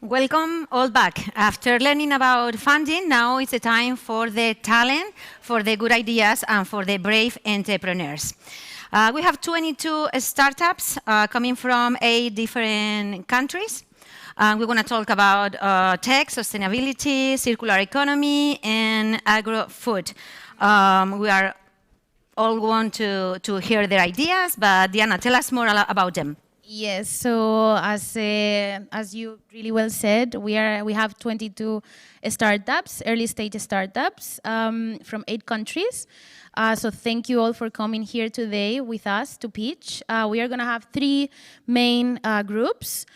Welcome all back. After learning about funding, now it's the time for the talent, for the good ideas, and for the brave entrepreneurs. We have 22 startups coming from 8 different countries. We're going to talk about tech, sustainability, circular economy, and agri-food. We are all want to hear their ideas, but Diana, tell us more about them. Yes, so as you really well said, we have 22 startups, early stage startups from 8 countries. So thank you all for coming here today with us to pitch. We are going to have 3 main groups.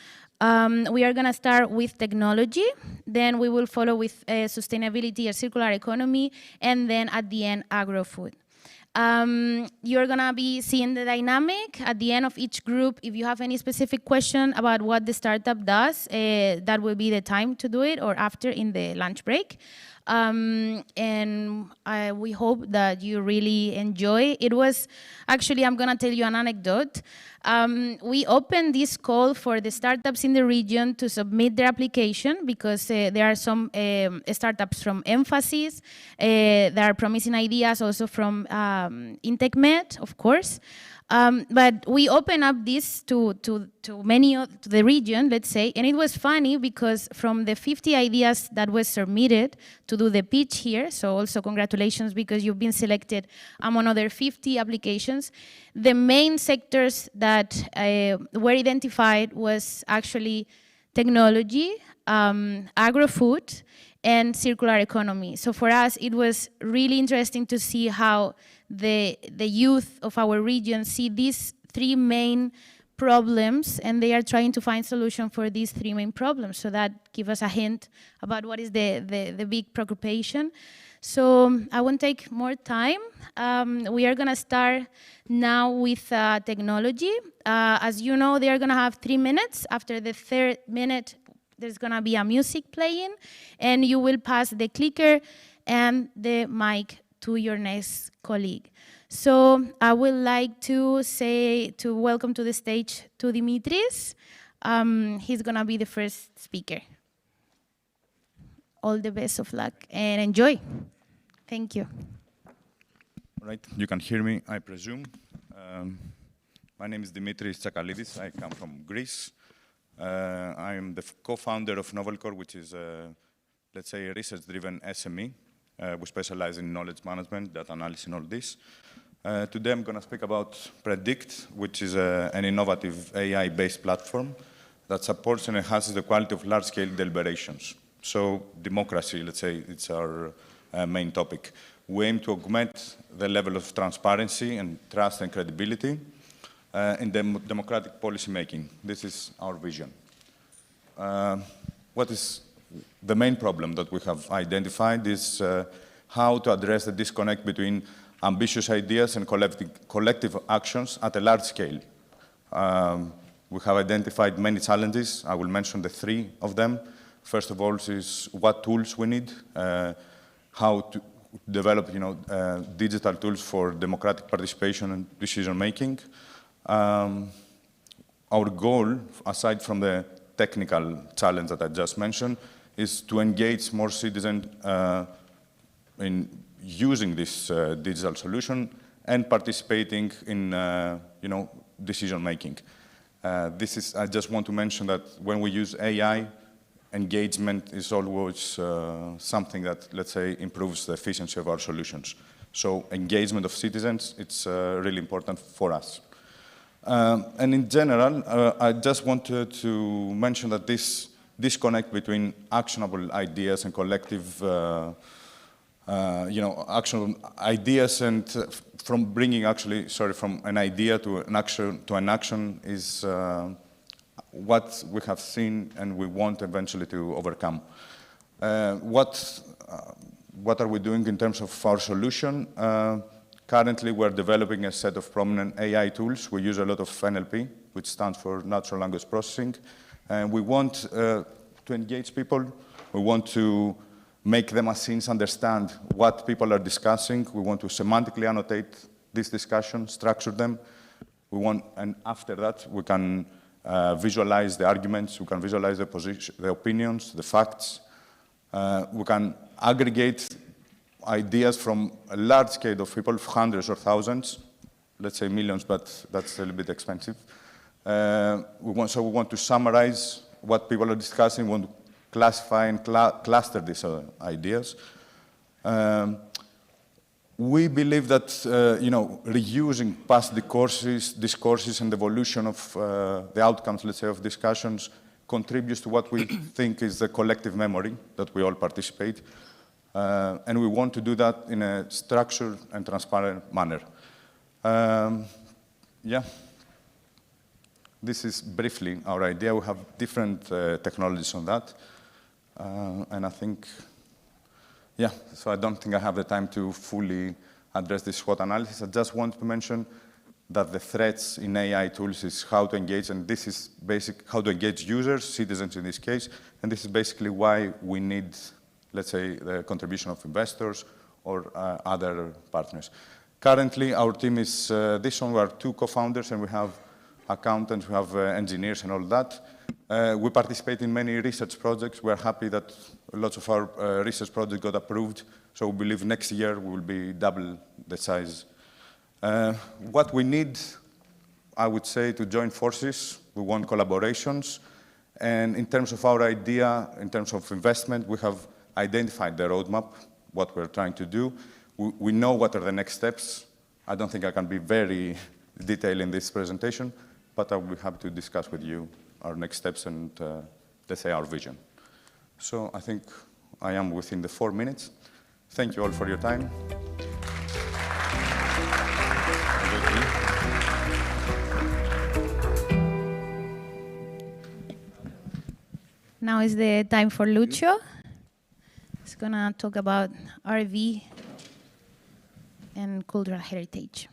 We are going to start with technology, then we will follow with sustainability or circular economy, and then at the end, agri-food. You're going to be seeing the dynamic at the end of each group. If you have any specific question about what the startup does, that will be the time to do it, or after in the lunch break. And we hope that you really enjoy. It was, actually, I'm going to tell you an anecdote. We opened this call for the startups in the region to submit their application because there are some startups from Emphasis. There are promising ideas also from INTECMED, of course. But we opened up this to many of the region, let's say, and it was funny because from the 50 ideas that was submitted to do the pitch here, so also congratulations because you've been selected among other 50 applications, the main sectors that were identified was actually technology, agri-food, and circular economy. So for us, it was really interesting to see how the youth of our region see these 3 main problems, and they are trying to find solution for these 3 main problems. So that gives us a hint about what is the big preoccupation. So I won't take more time. We are going to start now with technology. As you know, they are going to have 3 minutes. After the 3rd minute, there's going to be a music playing, and you will pass the clicker and the mic to your next colleague. So I would like to welcome to the stage to Dimitris. He's going to be the first speaker. All the best of luck and enjoy. Thank you. All right, you can hear me, I presume. My name is Dimitris Tsakalidis. I come from Greece. I am the co-founder of Novelcore, which is, let's say, a research-driven SME. We specialize in knowledge management, data analysis, and all this. Today I'm going to speak about Predict, which is an innovative AI-based platform that supports and enhances the quality of large-scale deliberations. So democracy, let's say, it's our main topic. We aim to augment the level of transparency and trust and credibility in democratic policy making. This is our vision. What is the main problem that we have identified is how to address the disconnect between ambitious ideas and collective actions at a large scale. We have identified many challenges. I will mention the 3 of them. First of all is what tools we need, how to develop digital tools for democratic participation and decision making. Our goal, aside from the technical challenge that I just mentioned, is to engage more citizens in using this digital solution and participating in decision making. I just want to mention that when we use AI, engagement is always something that, let's say, improves the efficiency of our solutions. So engagement of citizens, it's really important for us. And in general, I just wanted to mention that this disconnect between actionable ideas and collective, actionable ideas and from bringing from an idea to an action is what we have seen and we want eventually to overcome. What are we doing in terms of our solution? Currently, we're developing a set of prominent AI tools. We use a lot of NLP, which stands for natural language processing. And we want to engage people. We want to make the machines understand what people are discussing. We want to semantically annotate this discussion, structure them. And after that, we can visualize the arguments, we can visualize the position, the opinions, the facts. We can aggregate ideas from a large scale of people, hundreds or thousands, let's say millions, but that's a little bit expensive. We want to summarize what people are discussing, we want to classify and cluster these ideas. We believe that reusing past discourses and evolution of the outcomes, let's say, of discussions contributes to what we think is the collective memory that we all participate. And we want to do that in a structured and transparent manner. Yeah. This is briefly our idea. We have different technologies on that. And I think, yeah, so I don't think I have the time to fully address this SWOT analysis. I just want to mention that the threats in AI tools is how to engage, and this is basic, how to engage users, citizens in this case, and this is basically why we need, let's say, the contribution of investors or other partners. Currently, our team is this one. We are 2 co-founders, and we have accountants, we have engineers and all that. We participate in many research projects. We're happy that lots of our research projects got approved, so we believe next year we will be double the size. What we need, I would say, to join forces, we want collaborations, and in terms of our idea, in terms of investment, we have identified the roadmap, what we're trying to do. We know what are the next steps. I don't think I can be very detailed in this presentation, but I will be happy to discuss with you our next steps and, let's say, our vision. So I think I am within the 4 minutes. Thank you all for your time. Now is the time for Lucio. He's gonna talk about RV and cultural heritage.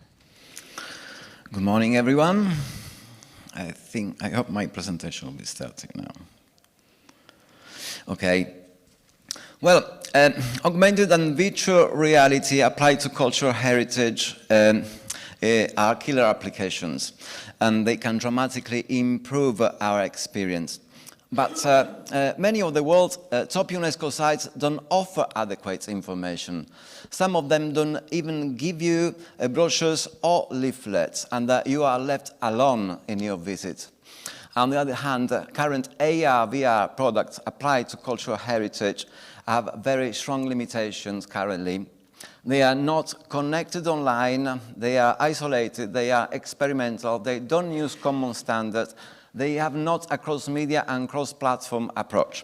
Good morning, everyone. I hope my presentation will be starting now. Okay. Well, augmented and virtual reality applied to cultural heritage are killer applications, and they can dramatically improve our experience. But many of the world's top UNESCO sites don't offer adequate information. Some of them don't even give you brochures or leaflets, and you are left alone in your visit. On the other hand, current AR/VR products applied to cultural heritage have very strong limitations currently. They are not connected online, they are isolated, they are experimental, they don't use common standards, they have not a cross-media and cross-platform approach.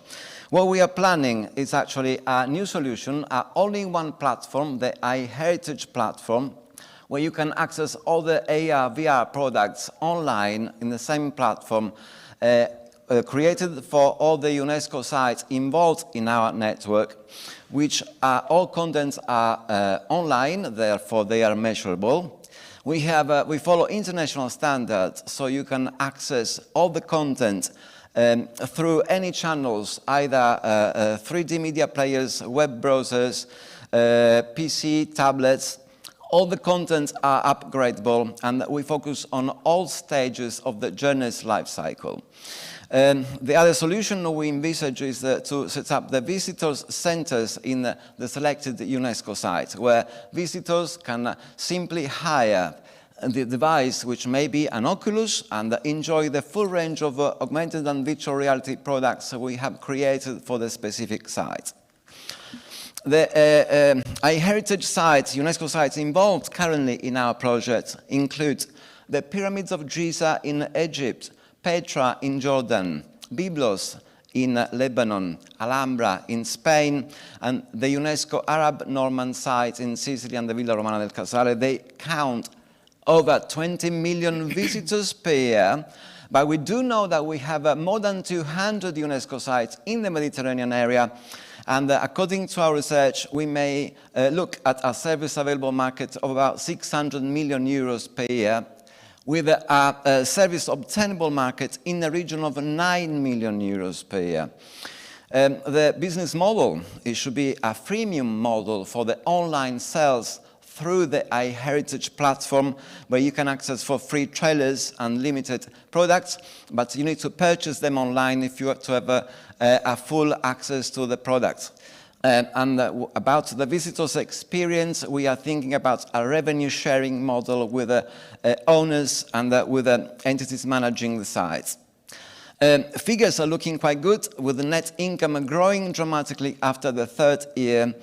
What we are planning is actually a new solution, a all-in-one platform, the iHeritage platform, where you can access all the AR/VR products online in the same platform, created for all the UNESCO sites involved in our network, which all contents are online, therefore they are measurable. We follow international standards, so you can access all the content through any channels, either 3D media players, web browsers, PC, tablets. All the contents are upgradable, and we focus on all stages of the journey's life cycle. The other solution we envisage is to set up the visitors' centers in the selected UNESCO sites, where visitors can simply hire the device, which may be an Oculus, and enjoy the full range of augmented and virtual reality products we have created for the specific site. The iHeritage sites, UNESCO sites involved currently in our project include the Pyramids of Giza in Egypt, Petra in Jordan, Byblos in Lebanon, Alhambra in Spain, and the UNESCO Arab Norman sites in Sicily and the Villa Romana del Casale. They count over 20 million visitors per year, but we do know that we have more than 200 UNESCO sites in the Mediterranean area, and according to our research, we may look at a service available market of about 600 million euros per year, with a service obtainable market in the region of 9 million euros per year. The business model, it should be a freemium model for the online sales through the iHeritage platform, where you can access for free trailers and limited products, but you need to purchase them online if you want to have a full access to the products. About the visitors' experience, we are thinking about a revenue sharing model with owners and with entities managing the sites. Figures are looking quite good, with the net income growing dramatically after the third year.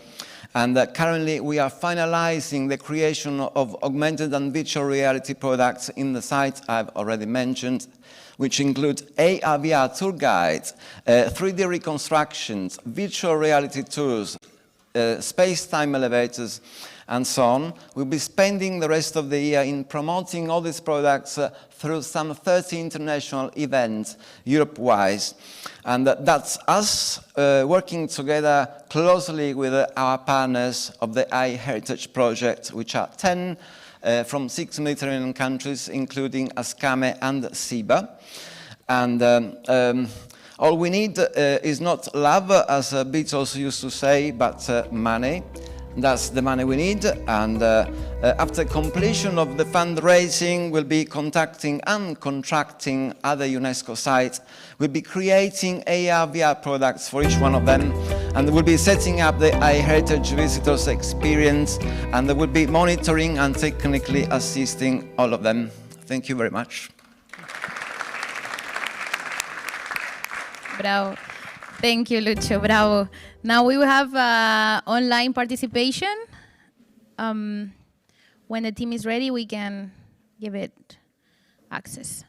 And currently we are finalizing the creation of augmented and virtual reality products in the site I've already mentioned, which include AR/VR tour guides, 3D reconstructions, virtual reality tours, space-time elevators, and so on. We'll be spending the rest of the year in promoting all these products through some 30 international events, Europe-wide. And that's us working together closely with our partners of the iHeritage project, which are 10 from 6 Mediterranean countries, including ASCAME and SIBA. And all we need is not love, as Beatles used to say, but money. That's the money we need, and after completion of the fundraising, we'll be contacting and contracting other UNESCO sites. We'll be creating AR/VR products for each one of them, and we'll be setting up the iHeritage visitors experience, and we'll be monitoring and technically assisting all of them. Thank you very much. Bravo. Thank you, Lucio. Bravo. Now we will have online participation. When the team is ready, we can give it access.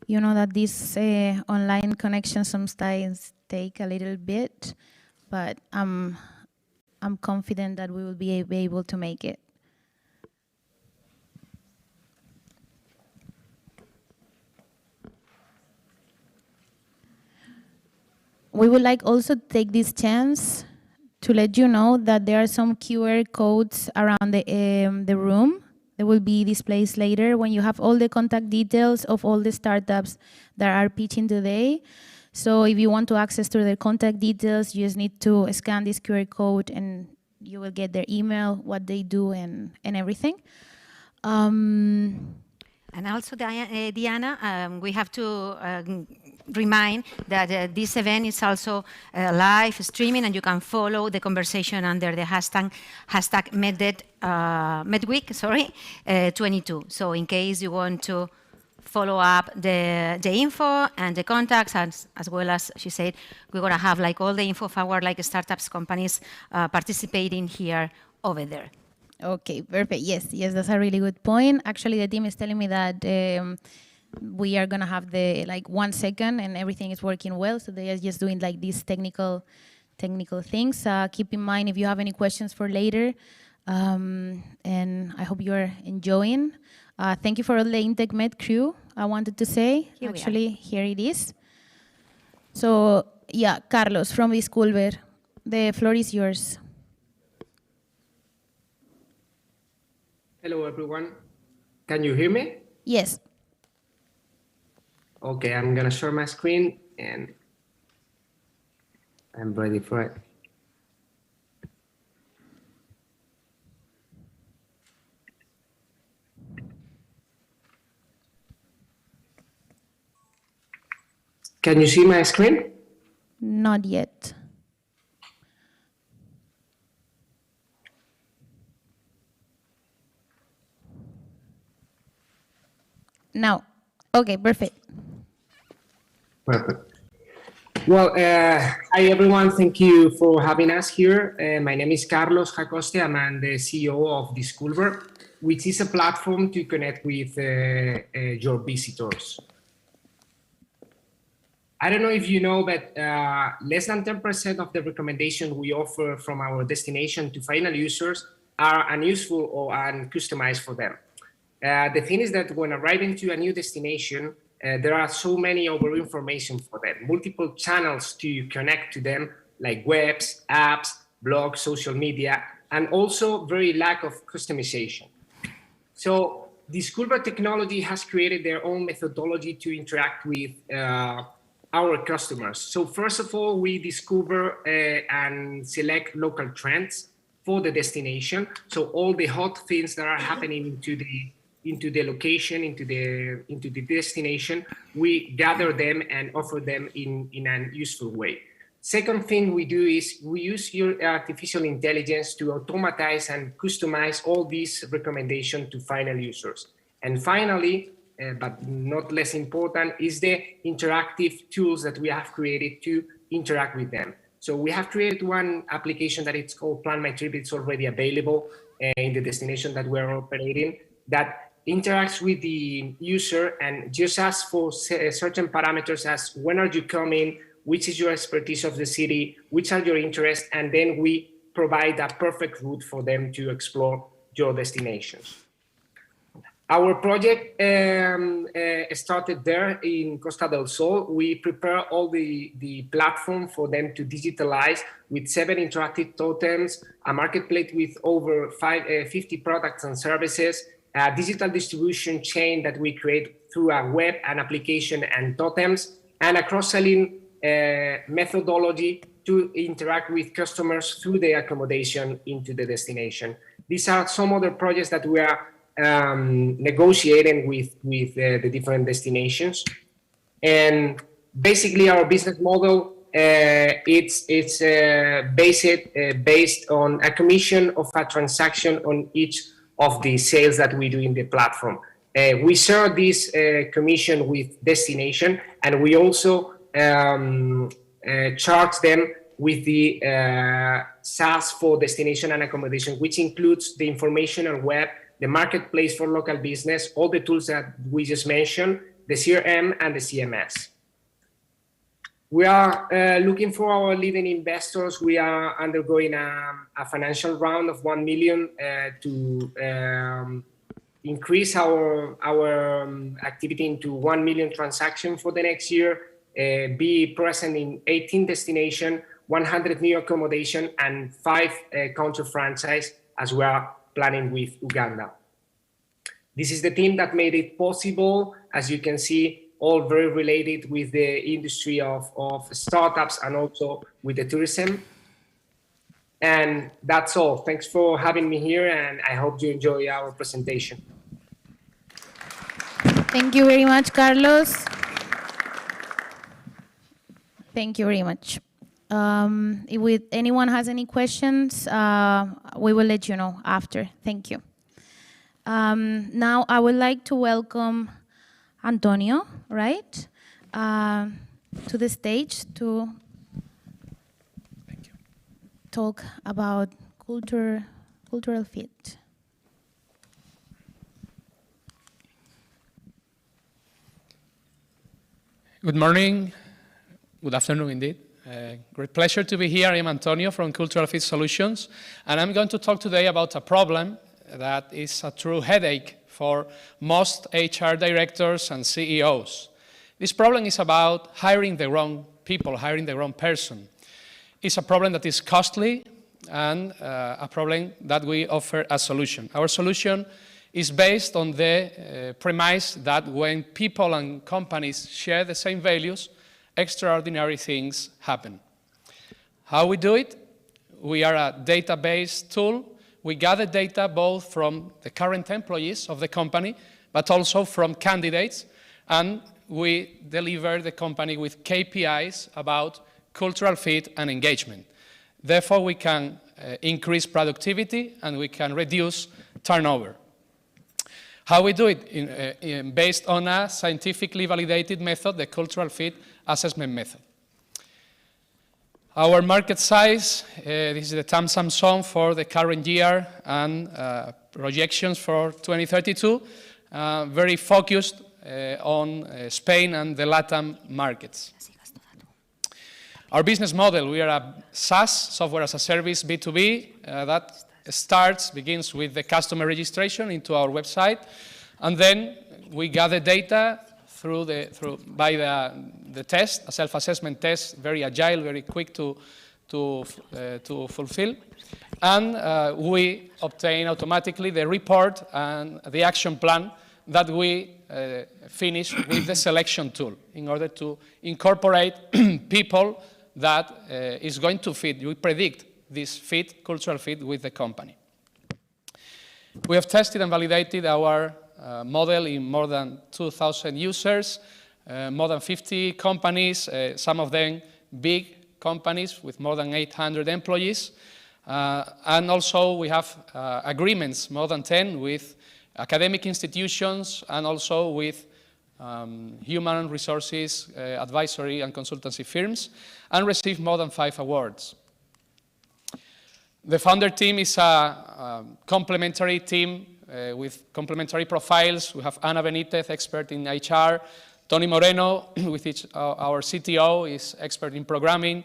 You know that these online connections sometimes take a little bit, but I'm confident that we will be able to make it. We would like also to take this chance to let you know that there are some QR codes around the room. They will be displayed later when you have all the contact details of all the startups that are pitching today. So if you want to access to their contact details, you just need to scan this QR code and you will get their email, what they do, and everything. And also, Diana, we have to remind that this event is also live streaming, and you can follow the conversation under the hashtag MedaWeek 22. So in case you want to follow up the info and the contacts, as well as she said, we're going to have like all the info of our startups companies participating here over there. Okay, perfect. Yes, that's a really good point. Actually, the team is telling me that we are gonna have the 1 second and everything is working well. So they are just doing these technical things. Keep in mind if you have any questions for later. And I hope you're enjoying. Thank you for all the INTECMED crew. I wanted to say, here it is. So yeah, Carlos from Disculver, the floor is yours. Hello, everyone. Can you hear me? Yes. Okay, I'm going to share my screen and I'm ready for it. Can you see my screen? Not yet. Now. Okay, perfect. Perfect. Well, hi everyone. Thank you for having us here. My name is Carlos Jacoste. I'm the CEO of Disculver, which is a platform to connect with your visitors. I don't know if you know, but less than 10% of the recommendations we offer from our destination to final users are unuseful or uncustomized for them. The thing is that when arriving to a new destination, there are so many over information for them, multiple channels to connect to them, like webs, apps, blogs, social media, and also very lack of customization. So the Schoolbird technology has created their own methodology to interact with our customers. So first of all, we discover and select local trends for the destination. So all the hot things that are happening into the location, into the destination, we gather them and offer them in a useful way. Second thing we do is we use artificial intelligence to automatize and customize all these recommendations to final users. And finally, but not less important, is the interactive tools that we have created to interact with them. So we have created one application that it's called Plan My Trip. It's already available in the destination that we're operating, that interacts with the user and just asks for certain parameters as when are you coming, which is your expertise of the city, which are your interests, and then we provide a perfect route for them to explore your destinations. Our project started there in Costa del Sol. We prepare all the platform for them to digitalize with 7 interactive totems, a marketplace with over 50 products and services, a digital distribution chain that we create through a web, an application, and totems, and a cross-selling methodology to interact with customers through the accommodation into the destination. These are some other projects that we are negotiating with the different destinations. And basically our business model, it's based on a commission of a transaction on each of the sales that we do in the platform. We share this commission with destination, and we also charge them with the SaaS for destination and accommodation, which includes the information on web, the marketplace for local business, all the tools that we just mentioned, the CRM and the CMS. We are looking for our leading investors. We are undergoing a financial round of 1 million to increase our activity into 1 million transactions for the next year, be present in 18 destinations, 100 new accommodation, and 5 country franchise, as we are planning with Uganda. This is the team that made it possible. As you can see, all very related with the industry of startups and also with the tourism. And that's all. Thanks for having me here, and I hope you enjoy our presentation. Thank you very much, Carlos. Thank you very much. If anyone has any questions, we will let you know after. Thank you. Now I would like to welcome Antonio, right, to the stage to talk about cultural fit. Good morning. Good afternoon, indeed. Great pleasure to be here. I'm Antonio from Cultural Fit Solutions, and I'm going to talk today about a problem that is a true headache for most HR directors and CEOs. This problem is about hiring the wrong people, hiring the wrong person. It's a problem that is costly and a problem that we offer a solution. Our solution is based on the premise that when people and companies share the same values, extraordinary things happen. How we do it? We are a database tool. We gather data both from the current employees of the company, but also from candidates, and we deliver the company with KPIs about cultural fit and engagement. Therefore, we can increase productivity and we can reduce turnover. How we do it? Based on a scientifically validated method, the cultural fit assessment method. Our market size, this is the TAM sum for the current year and projections for 2032, very focused on Spain and the LATAM markets. Our business model, we are a SaaS, software as a service, B2B, that begins with the customer registration into our website, and then we gather data by the test, a self-assessment test, very agile, very quick to to fulfill. And we obtain automatically the report and the action plan that we finish with the selection tool in order to incorporate people that is going to fit. We predict this fit, cultural fit with the company. We have tested and validated our model in more than 2,000 users, more than 50 companies, some of them big companies with more than 800 employees. And also we have agreements, more than 10, with academic institutions and also with human resources, advisory and consultancy firms, and received more than 5 awards. The founder team is a complementary team with complementary profiles. We have Ana Benitez, expert in HR, Tony Moreno, our CTO, is expert in programming,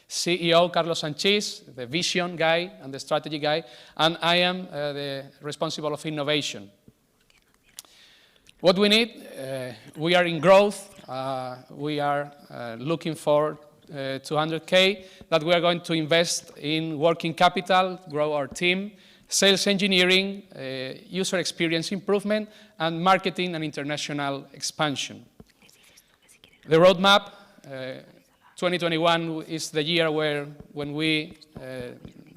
CEO Carlos Sanchez, the vision guy and the strategy guy, and I am the responsible of innovation. What we need, we are in growth. We are looking for 200K that we are going to invest in working capital, grow our team, sales engineering, user experience improvement, and marketing and international expansion. The roadmap, 2021 is the year when we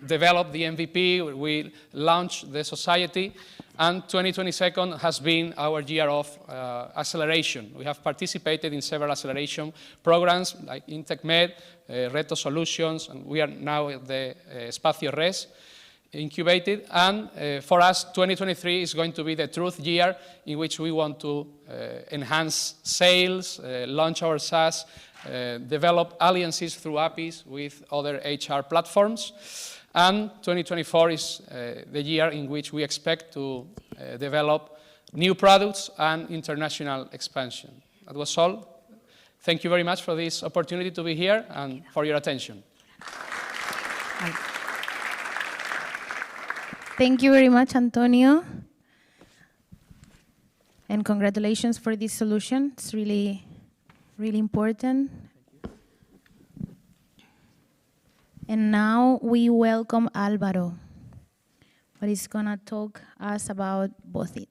develop the MVP, we launch the society, and 2022 has been our year of acceleration. We have participated in several acceleration programs like INTECMED, Reto Solutions, and we are now at the Espacio Res incubated. And for us, 2023 is going to be the truth year in which we want to enhance sales, launch our SaaS, develop alliances through APIs with other HR platforms. And 2024 is the year in which we expect to develop new products and international expansion. That was all. Thank you very much for this opportunity to be here and for your attention. Thank you very much, Antonio. And congratulations for this solution. It's really, really important. And now we welcome Álvaro, who is going to talk us about BOCIT.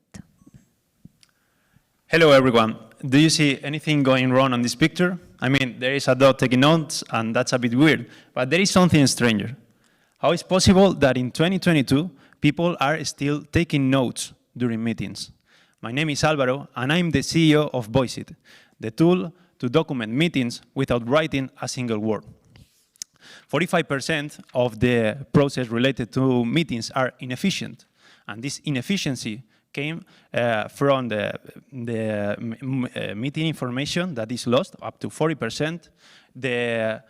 Hello, everyone. Do you see anything going wrong on this picture? I mean, there is a dog taking notes, and that's a bit weird. But there is something stranger. How is it possible that in 2022, people are still taking notes during meetings? My name is Álvaro, and I'm the CEO of BOCIT, the tool to document meetings without writing a single word. 45% of the process related to meetings are inefficient, and this inefficiency came from the meeting information that is lost, up to 40%, the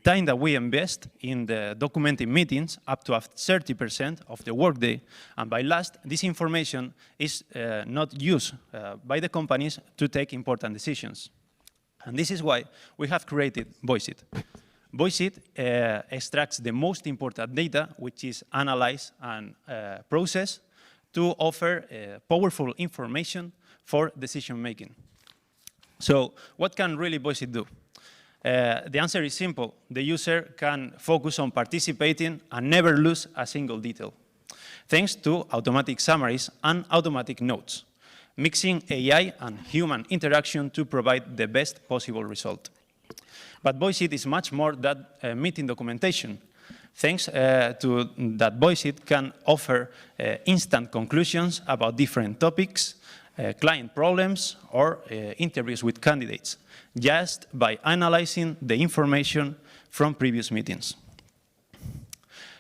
time that we invest in the documenting meetings, up to 30% of the workday, and by last, this information is not used by the companies to take important decisions. And this is why we have created BOCIT. BOCIT extracts the most important data, which is analyzed and processed to offer powerful information for decision making. So what can really BOCIT do? The answer is simple. The user can focus on participating and never lose a single detail, thanks to automatic summaries and automatic notes, mixing AI and human interaction to provide the best possible result. But BOCIT is much more than meeting documentation. Thanks to that, BOCIT can offer instant conclusions about different topics, client problems, or interviews with candidates, just by analyzing the information from previous meetings.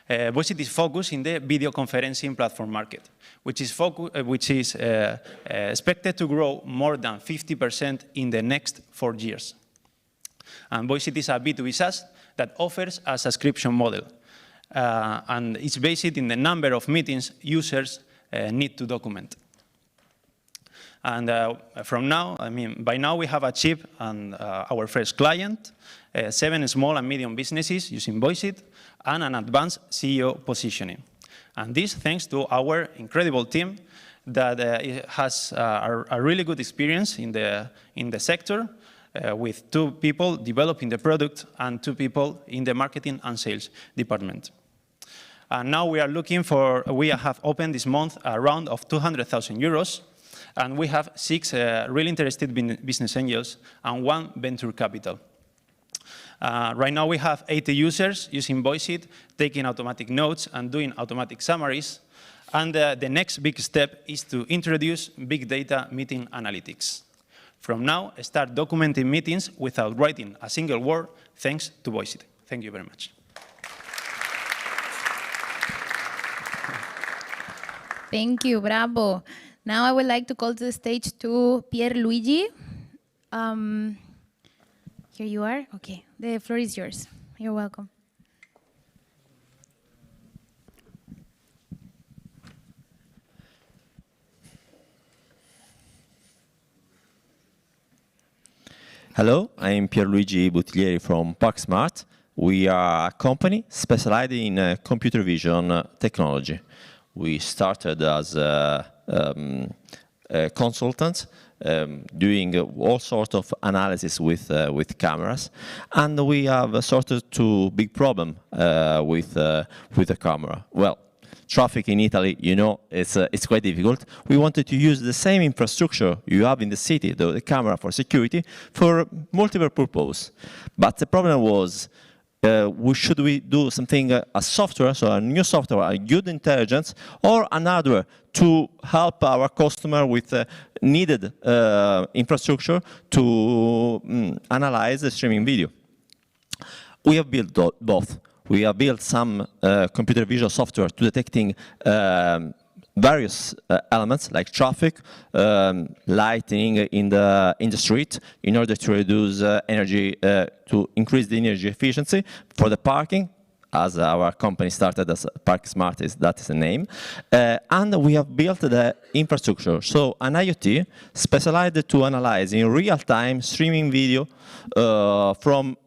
BOCIT is focused in the video conferencing platform market, which is expected to grow more than 50% in the next 4 years. And BOCIT is a B2B SaaS that offers a subscription model. And it's based in the number of meetings users need to document. And from now, by now we have achieved our first client, 7 small and medium businesses using BOCIT, and an advanced CEO positioning. And this thanks to our incredible team that has a really good experience in the sector, with 2 people developing the product and 2 people in the marketing and sales department. And now we are looking for, we have opened this month a round of 200,000 euros, and we have 6 really interested business angels and 1 venture capital. Right now we have 80 users using VoiceIt, taking automatic notes and doing automatic summaries. And the next big step is to introduce big data meeting analytics. From now, start documenting meetings without writing a single word, thanks to VoiceIt. Thank you very much. Thank you, bravo. Now I would like to call to the stage to Pierluigi. Here you are. Okay, the floor is yours. You're welcome. Hello, I'm Pierluigi Buttiglieri from ParkSmart. We are a company specialized in computer vision technology. We started as consultants, doing all sorts of analysis with cameras, and we have sorted two big problems with the camera. Well, traffic in Italy, you know, it's quite difficult. We wanted to use the same infrastructure you have in the city, the camera for security, for multiple purposes. But the problem was, should we do something, a software, so a new software, a good intelligence, or an hardware to help our customer with needed infrastructure to analyze the streaming video? We have built both. We have built some computer vision software to detecting various elements like traffic, lighting in the street, in order to reduce energy, to increase the energy efficiency for the parking, as our company started as ParkSmart, that is the name. And we have built the infrastructure, so an IoT specialized to analyze in real time streaming video from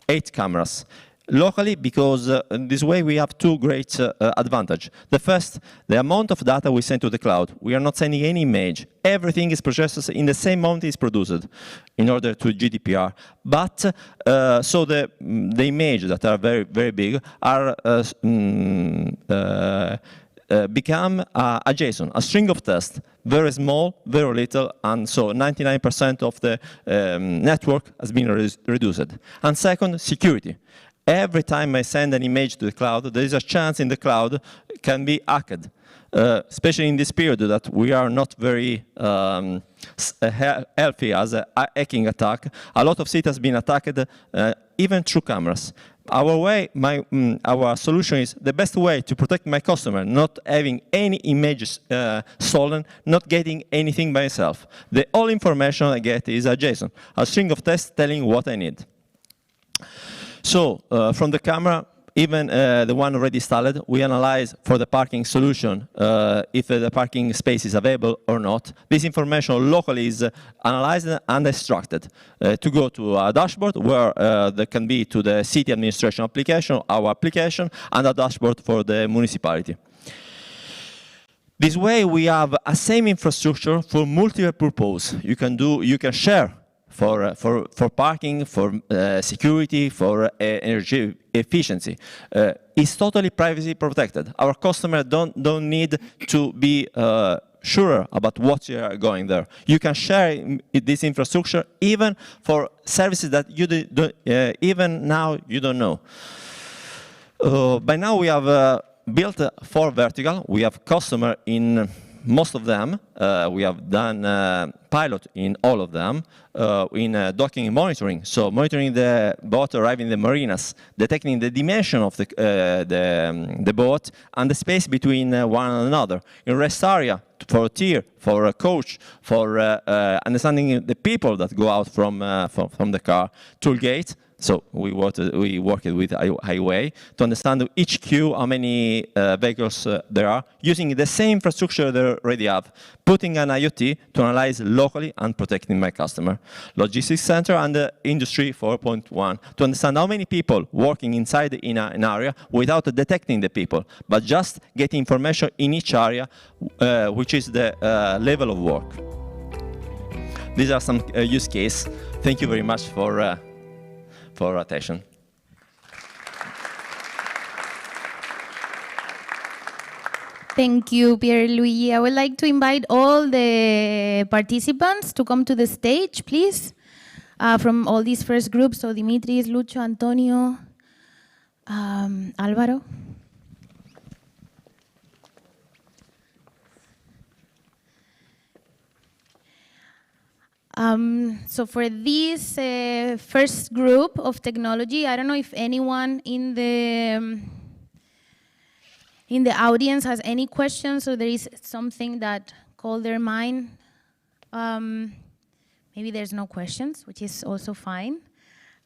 8 cameras. Locally, because this way we have 2 great advantages. The first, the amount of data we send to the cloud. We are not sending any image. Everything is processed in the same moment it's produced in order to GDPR. But so the images that are very, very big are become a JSON, a string of text, very small, very little, and so 99% of the network has been reduced. And second, security. Every time I send an image to the cloud, there is a chance in the cloud can be hacked, especially in this period that we are not very healthy as a hacking attack. A lot of cities have been attacked even through cameras. Our solution is the best way to protect my customer, not having any images stolen, not getting anything by myself. The all information I get is a JSON, a string of text telling what I need. So from the camera, even the one already installed, we analyze for the parking solution if the parking space is available or not. This information locally is analyzed and extracted to go to a dashboard where there can be to the city administration application, our application, and a dashboard for the municipality. This way we have a same infrastructure for multiple purposes. You can share for parking, for security, for energy efficiency. It's totally privacy protected. Our customers don't need to be sure about what you are going there. You can share this infrastructure even for services that you even now you don't know. By now we have built 4 verticals. We have customer in most of them. We have done pilot in all of them in docking and monitoring. So monitoring the boat arriving in the marinas, detecting the dimension of the boat and the space between one another. In rest area, for a tier, for a coach, for understanding the people that go out from the car. Toll gate. So we worked with highway to understand each queue how many vehicles there are, using the same infrastructure they already have, putting an IoT to analyze locally and protecting my customer. Logistics center and industry 4.1 to understand how many people working inside in an area without detecting the people, but just getting information in each area, which is the level of work. these are some use cases. Thank you very much for attention. Thank you, Pierluigi. I would like to invite all the participants to come to the stage, please, from all these first groups. So Dimitris, Lucho, Antonio, Álvaro. So for this first group of technology, I don't know if anyone in the audience has any questions, or there is something that called their mind. Maybe there's no questions, which is also fine.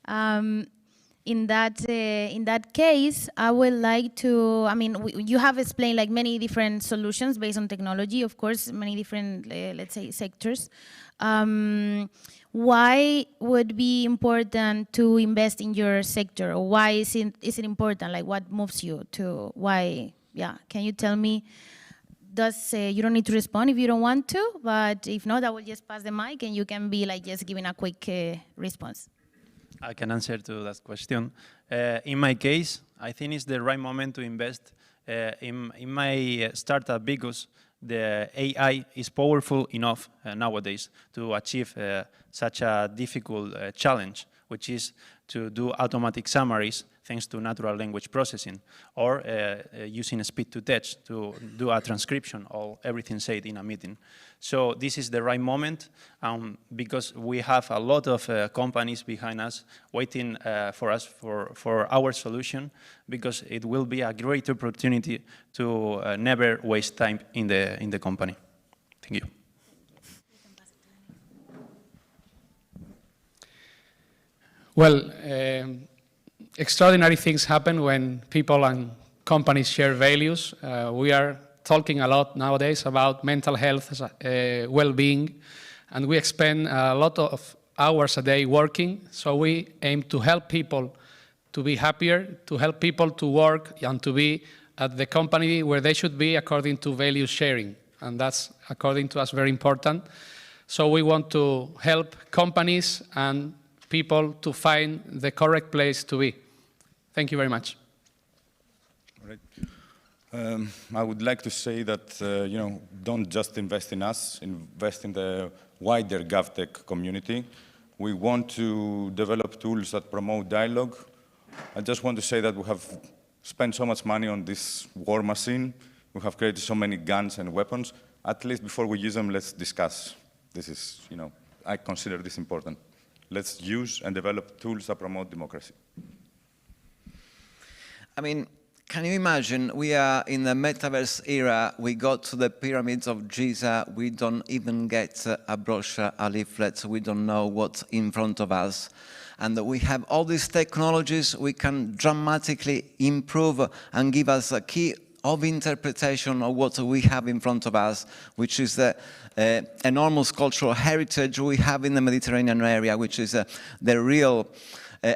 In that case, I would like to, I mean, you have explained like many different solutions based on technology, of course, many different, let's say, sectors. Why would it be important to invest in your sector? Or why is it important? Like, what moves you to why? Yeah, can you tell me? You don't need to respond if you don't want to, but if not, I will just pass the mic and you can be like just giving a quick response. I can answer to that question. In my case, I think it's the right moment to invest in my startup because the AI is powerful enough nowadays to achieve such a difficult challenge, which is to do automatic summaries thanks to natural language processing, or using speech-to-text to do a transcription of everything said in a meeting. So this is the right moment because we have a lot of companies behind us waiting for us for our solution, because it will be a great opportunity to never waste time in the company. Thank you. Well, extraordinary things happen when people and companies share values. We are talking a lot nowadays about mental health, well-being, and we spend a lot of hours a day working. So we aim to help people to be happier, to help people to work and to be at the company where they should be according to value sharing. And that's, according to us, very important. So we want to help companies and people to find the correct place to be. Thank you very much. All right. I would like to say that, don't just invest in us, invest in the wider GovTech community. We want to develop tools that promote dialogue. I just want to say that we have spent so much money on this war machine. We have created so many guns and weapons. At least before we use them, let's discuss. This is, I consider this important. Let's use and develop tools that promote democracy. I mean, can you imagine, we are in the metaverse era, we got to the pyramids of Giza, we don't even get a brochure, a leaflet, we don't know what's in front of us. And we have all these technologies, we can dramatically improve and give us a key of interpretation of what we have in front of us, which is the enormous cultural heritage we have in the Mediterranean area, which is the real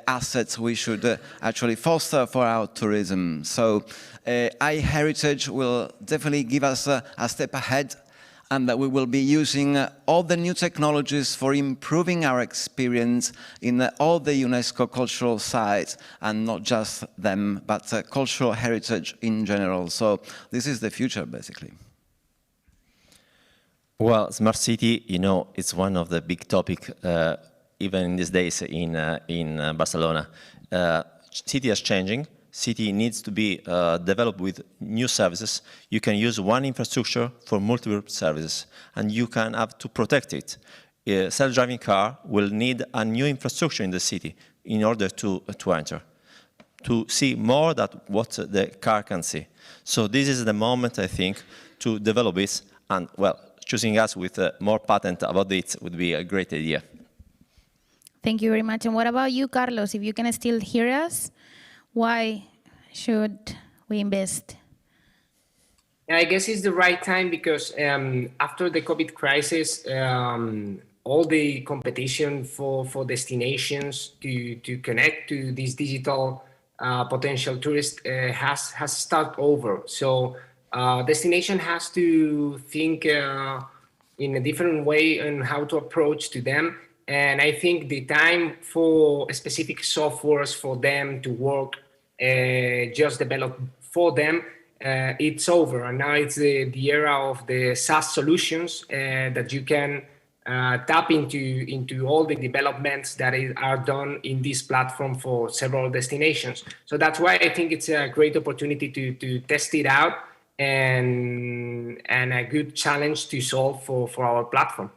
assets we should actually foster for our tourism. So iHeritage will definitely give us a step ahead, and that we will be using all the new technologies for improving our experience in all the UNESCO cultural sites, and not just them, but cultural heritage in general. So this is the future, basically. Well, smart city, it's one of the big topics, even in these days in Barcelona. City is changing. City needs to be developed with new services. You can use one infrastructure for multiple services, and you can have to protect it. A self-driving car will need a new infrastructure in the city in order to enter, to see more than what the car can see. So this is the moment, I think, to develop this, and, well, choosing us with more patent about it would be a great idea. Thank you very much. And what about you, Carlos? If you can still hear us, why should we invest? I guess it's the right time because after the COVID crisis, all the competition for destinations to connect to these digital potential tourists has started over. So destination has to think in a different way and how to approach to them. And I think the time for specific softwares for them to work just developed for them, it's over. And now it's the era of the SaaS solutions that you can tap into all the developments that are done in this platform for several destinations. So that's why I think it's a great opportunity to test it out and a good challenge to solve for our platform.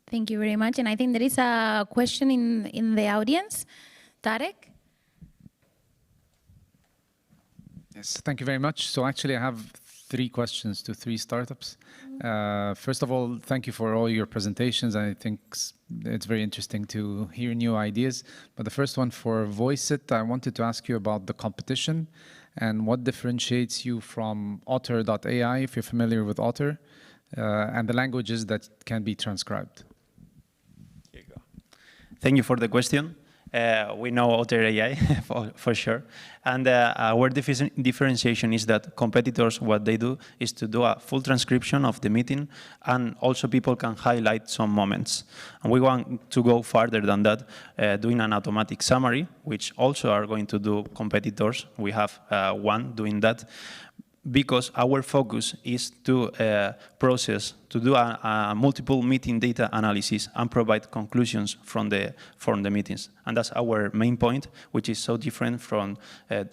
Thank you very much. And I think there is a question in the audience. Tarek? Yes, thank you very much. So actually I have 3 questions to 3 startups. First of all, thank you for all your presentations. I think it's very interesting to hear new ideas. But the first one for VoiceIt, I wanted to ask you about the competition and what differentiates you from Otter.ai, if you're familiar with Otter, and the languages that can be transcribed. Thank you for the question. We know Otter AI for sure. And our differentiation is that competitors, what they do is to do a full transcription of the meeting, and also people can highlight some moments. And we want to go farther than that, doing an automatic summary, which also are going to do competitors. We have one doing that, because our focus is to do a multiple meeting data analysis and provide conclusions from the meetings. And that's our main point, which is so different from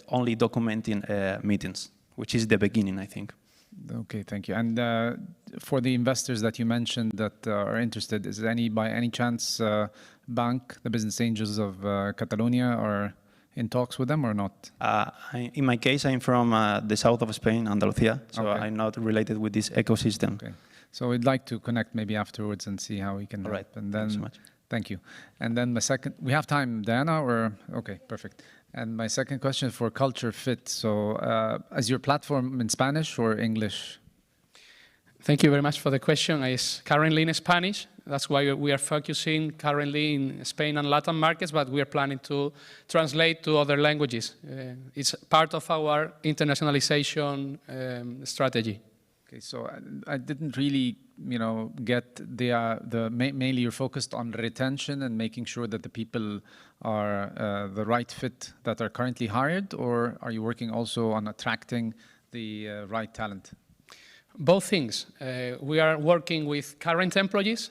only documenting meetings, which is the beginning, I think. Okay, thank you. And for the investors that you mentioned that are interested, is there by any chance Bank, the business angels of Catalonia, or in talks with them or not? In my case, I'm from the south of Spain, Andalusia, so okay. I'm not related with this ecosystem. Okay. So we'd like to connect maybe afterwards and see how we can help. Right. And then, thanks so much. Thank you. And then my second, we have time, Diana, or? Okay, perfect. And my second question for Culture Fit. So is your platform in Spanish or English? Thank you very much for the question. It's currently in Spanish. That's why we are focusing currently in Spain and Latin markets, but we are planning to translate to other languages. It's part of our internationalization strategy. Okay, so I didn't really, get mainly you're focused on retention and making sure that the people are the right fit that are currently hired, or are you working also on attracting the right talent? Both things. We are working with current employees,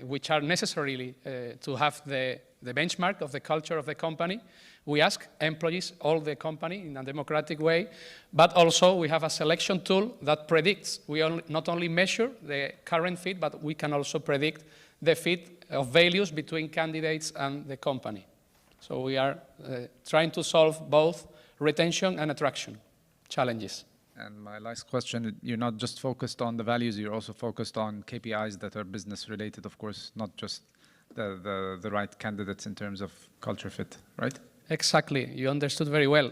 which are necessarily to have the benchmark of the culture of the company. We ask employees, all the company, in a democratic way, but also we have a selection tool that predicts. We not only measure the current fit, but we can also predict the fit of values between candidates and the company. So we are trying to solve both retention and attraction challenges. And my last question, you're not just focused on the values, you're also focused on KPIs that are business related, of course, not just the right candidates in terms of culture fit, right? Exactly, you understood very well.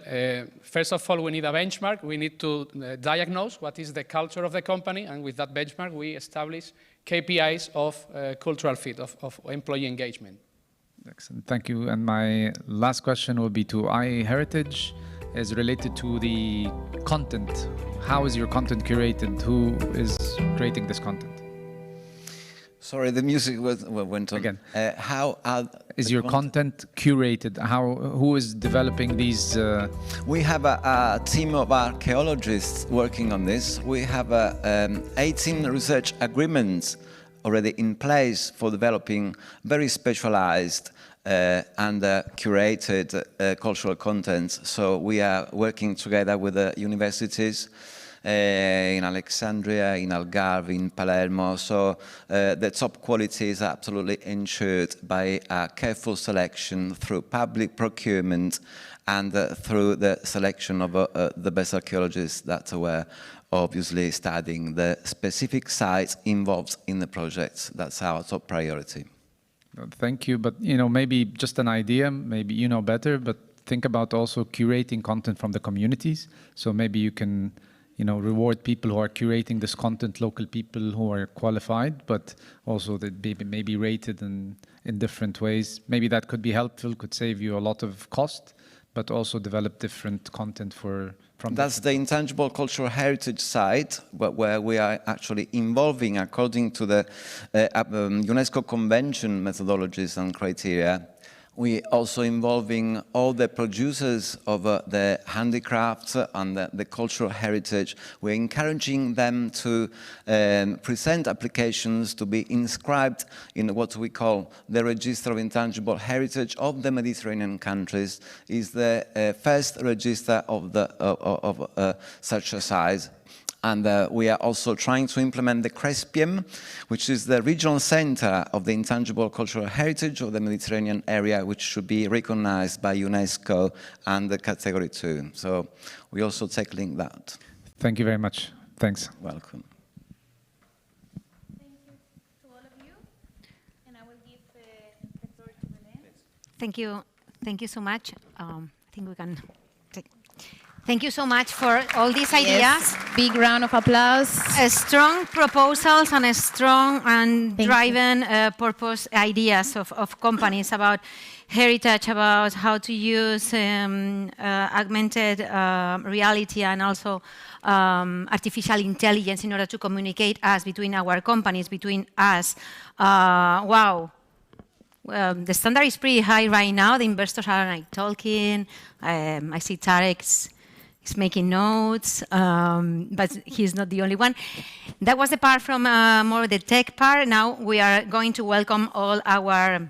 First of all, we need a benchmark. We need to diagnose what is the culture of the company, and with that benchmark, we establish KPIs of cultural fit, of employee engagement. Excellent, thank you. And my last question will be to iHeritage. Is related to the content. How is your content curated? Who is creating this content? Sorry, the music went on. Again. How is your content curated? Who is developing these? We have a team of archaeologists working on this. We have 18 research agreements already in place for developing very specialized and curated cultural content. So we are working together with the universities in Alexandria, in Algarve, in Palermo. So the top quality is absolutely ensured by a careful selection through public procurement and through the selection of the best archaeologists that were obviously studying the specific sites involved in the projects. That's our top priority. Thank you, but maybe just an idea, maybe you know better, but think about also curating content from the communities. So maybe you can, reward people who are curating this content, local people who are qualified, but also that may be rated in different ways. Maybe that could be helpful, could save you a lot of cost, but also develop different content for That's the intangible cultural heritage side, where we are actually involving, according to the UNESCO Convention methodologies and criteria, we also involving all the producers of the handicrafts and the cultural heritage. We're encouraging them to present applications to be inscribed in what we call the Register of Intangible Heritage of the Mediterranean countries. Is the first register of such a size. And we are also trying to implement the CRESPIEM, which is the regional center of the intangible cultural heritage of the Mediterranean area, which should be recognized by UNESCO and the category 2. So we're also tackling that. Thank you very much. Thanks. Welcome. Thank you to all of you. And I will give the floor to Belén. Thank you. Thank you so much. I think we can take. Thank you so much for all these ideas. Yes. Big round of applause. Strong proposals and strong and driven purpose ideas of companies about heritage, about how to use augmented reality and also artificial intelligence in order to communicate us between our companies, between us. Wow. The standard is pretty high right now. The investors are like talking. I see Tarek's he's making notes, but he's not the only one. That was the part from more the tech part. Now we are going to welcome all our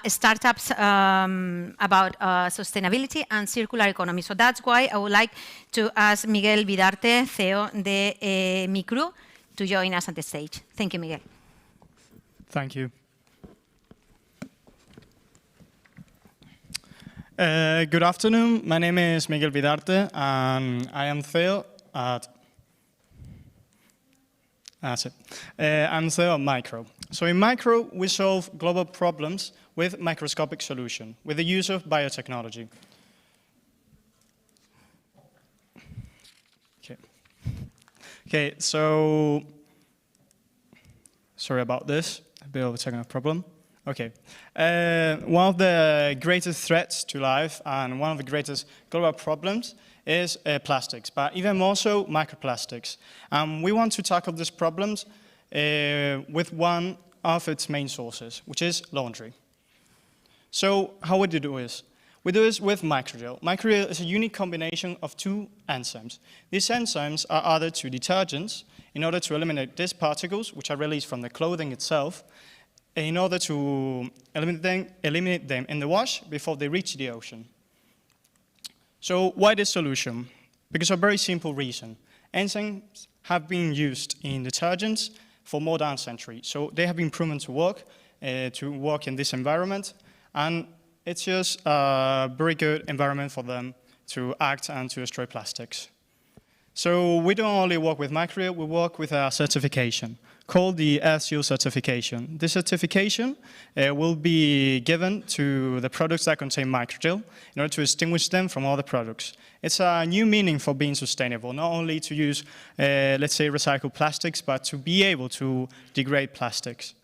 startups about sustainability and circular economy. So that's why I would like to ask Miguel Vidarte, CEO de Micru, to join us on the stage. Thank you, Miguel. Thank you. Good afternoon. My name is Miguel Vidarte, and I am CEO at I'm CEO of Micro. So in Micro, we solve global problems with microscopic solution, with the use of biotechnology. Okay, so sorry about this, a bit of a technical problem. Okay, one of the greatest threats to life and one of the greatest global problems is plastics, but even more so microplastics. We want to tackle these problems with one of its main sources, which is laundry. So how would you do this? We do this with microgel. Microgel is a unique combination of two enzymes. These enzymes are added to detergents in order to eliminate these particles, which are released from the clothing itself, in order to eliminate them in the wash before they reach the ocean. So why this solution? Because of a very simple reason. Enzymes have been used in detergents for more than a century. So they have been proven to work in this environment, and it's just a very good environment for them to act and to destroy plastics. So we don't only work with microgel, we work with a certification called the SU certification. This certification will be given to the products that contain microgel in order to distinguish them from other products. It's a new meaning for being sustainable, not only to use, let's say, recycled plastics, but to be able to degrade plastics.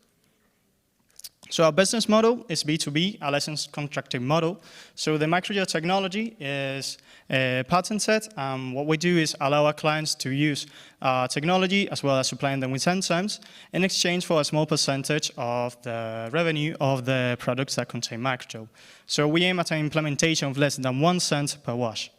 So our business model is B2B, a licensed contracting model. So the microgel technology is patented, and what we do is allow our clients to use technology as well as supplying them with enzymes in exchange for a small percentage of the revenue of the products that contain microgel. So we aim at an implementation of less than 1 cent per wash.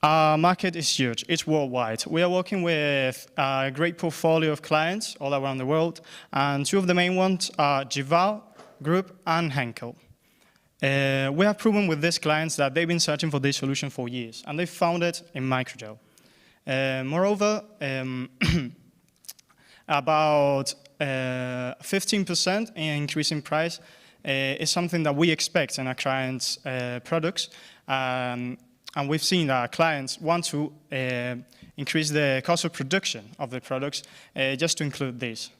Our market is huge, it's worldwide. We are working with a great portfolio of clients all around the world, and two of the main ones are Gival Group and Henkel. We have proven with these clients that they've been searching for this solution for years, and they found it in microgel. Moreover, about 15% increase in price is something that we expect in our clients' products. And we've seen that our clients want to increase the cost of production of the products just to include this.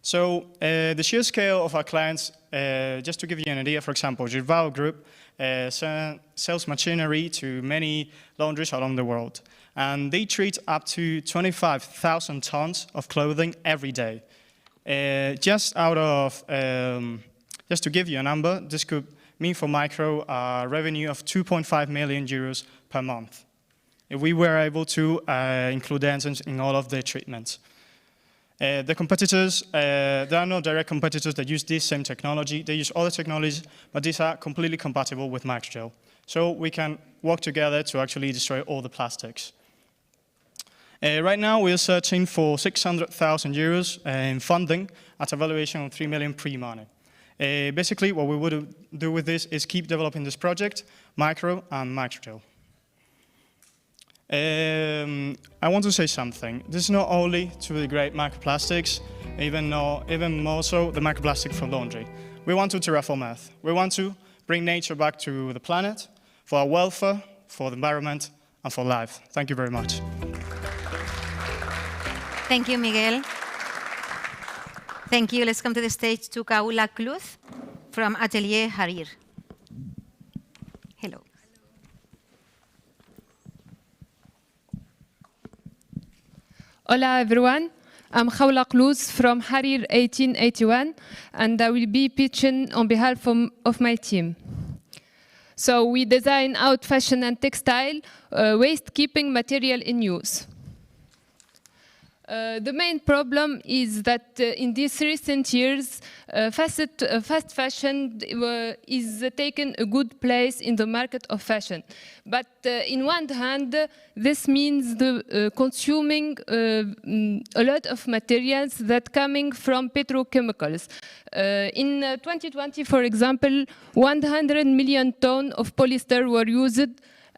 So the sheer scale of our clients, just to give you an idea, for example, Gival Group sells machinery to many laundries along the world. And they treat up to 25,000 tons of clothing every day. Just to give you a number, this could mean for Micro a revenue of 2.5 million euros per month, if we were able to include enzymes in all of the treatments. The competitors, there are no direct competitors that use this same technology. They use other technologies, but these are completely compatible with microgel. So we can work together to actually destroy all the plastics. Right now, we are searching for 600,000 euros in funding at a valuation of 3 million pre-money. Basically, what we would do with this is keep developing this project, Micro and Microgel. I want to say something. This is not only to degrade microplastics, even more so the microplastic from laundry. We want to terraform Earth. We want to bring nature back to the planet for our welfare, for the environment, and for life. Thank you very much. Thank you, Miguel. Thank you. Let's come to the stage to Kaula Kluth from Atelier Harir. Hello. Hola everyone, I'm Khawla Klouz from Harir 1881 and I will be pitching on behalf of my team. So we design out fashion and textile waste keeping material in use. The main problem is that in these recent years, fast fashion is taking a good place in the market of fashion. But in one hand, this means consuming a lot of materials that coming from petrochemicals. In 2020, for example, 100 million tons of polyester were used,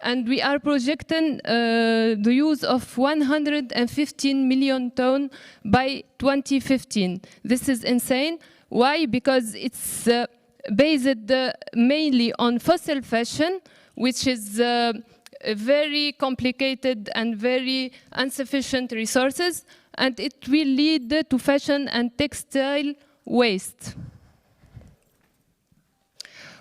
and we are projecting the use of 115 million tons by 2015. This is insane. Why? Because it's based mainly on fossil fashion, which is very complicated and very insufficient resources, and it will lead to fashion and textile waste.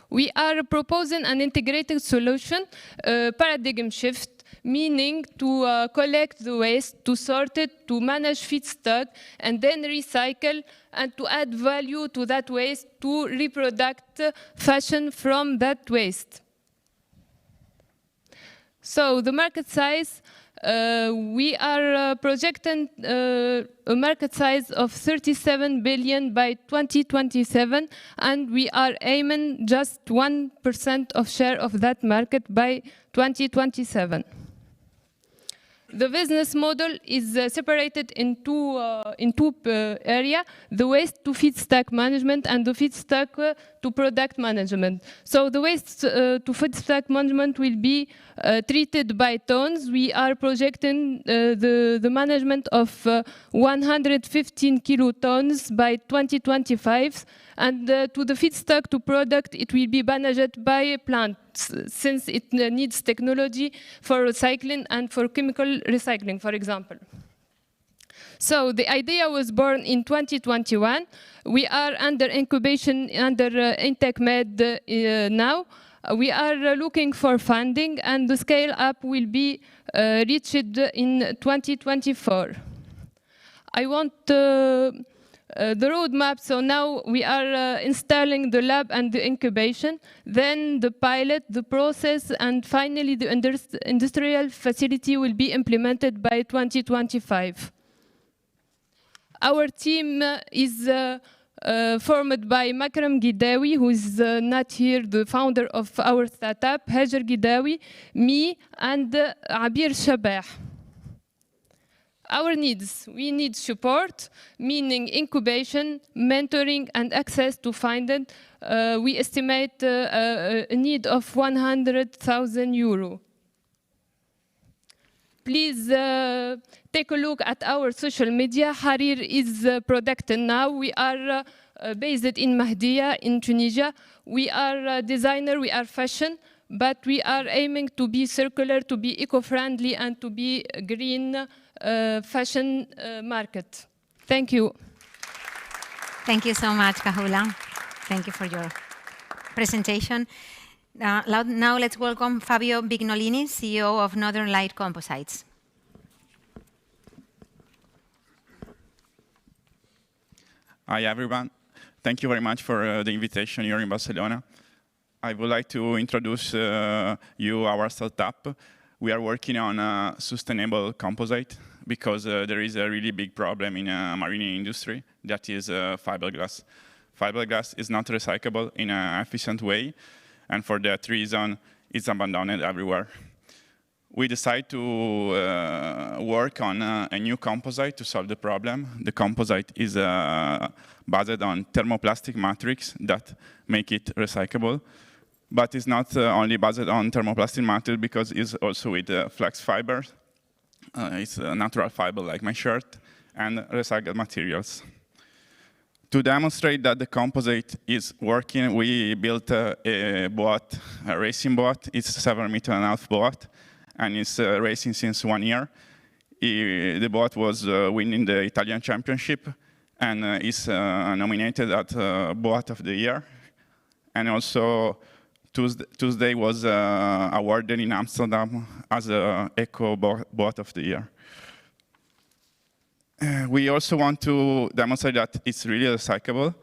We are proposing an integrated solution, paradigm shift, meaning to collect the waste, to sort it, to manage feedstock, and then recycle, and to add value to that waste, to reproduce fashion from that waste. So the market size, we are projecting a market size of 37 billion by 2027, and we are aiming just 1% of share of that market by 2027. The business model is separated in two areas, the waste to feedstock management and the feedstock to product management. So the waste to feedstock management will be treated by tons. We are projecting the management of 115 kilotons by 2025, and to the feedstock to product, it will be managed by plants, since it needs technology for recycling and for chemical recycling, for example. So the idea was born in 2021. We are under incubation under INTECMED now. We are looking for funding, and the scale up will be reached in 2024. I want the roadmap. So now we are installing the lab and the incubation, then the pilot, the process, and finally the industrial facility will be implemented by 2025. Our team is formed by Makram Gidawi, who is not here, the founder of our startup, Hajar Gidawi, me, and Abir Shabah. Our needs, we need support, meaning incubation, mentoring, and access to funding. We estimate a need of 100,000 euro. Please take a look at our social media. Harir is producing now. We are based in Mahdia in Tunisia. We are designer, we are fashion, but we are aiming to be circular, to be eco-friendly, and to be green fashion market. Thank you. Thank you so much, Kahula. Thank you for your presentation. Now let's welcome Fabio Bignolini, CEO of Northern Light Composites. Hi, everyone. Thank you very much for the invitation here in Barcelona. I would like to introduce you our startup. We are working on a sustainable composite because there is a really big problem in the marine industry, that is fiberglass. Fiberglass is not recyclable in an efficient way, and for that reason, it's abandoned everywhere. We decided to work on a new composite to solve the problem. The composite is based on thermoplastic matrix that make it recyclable. But it's not only based on thermoplastic matrix because it's also with flex fiber. It's a natural fiber like my shirt and recycled materials. To demonstrate that the composite is working, we built a boat, a racing boat. It's a 7.5 meter boat, and it's racing since 1 year. The boat was winning the Italian championship and is nominated at Boat of the Year. And also Tuesday was awarded in Amsterdam as an Eco Boat of the Year. We also want to demonstrate that it's really recyclable.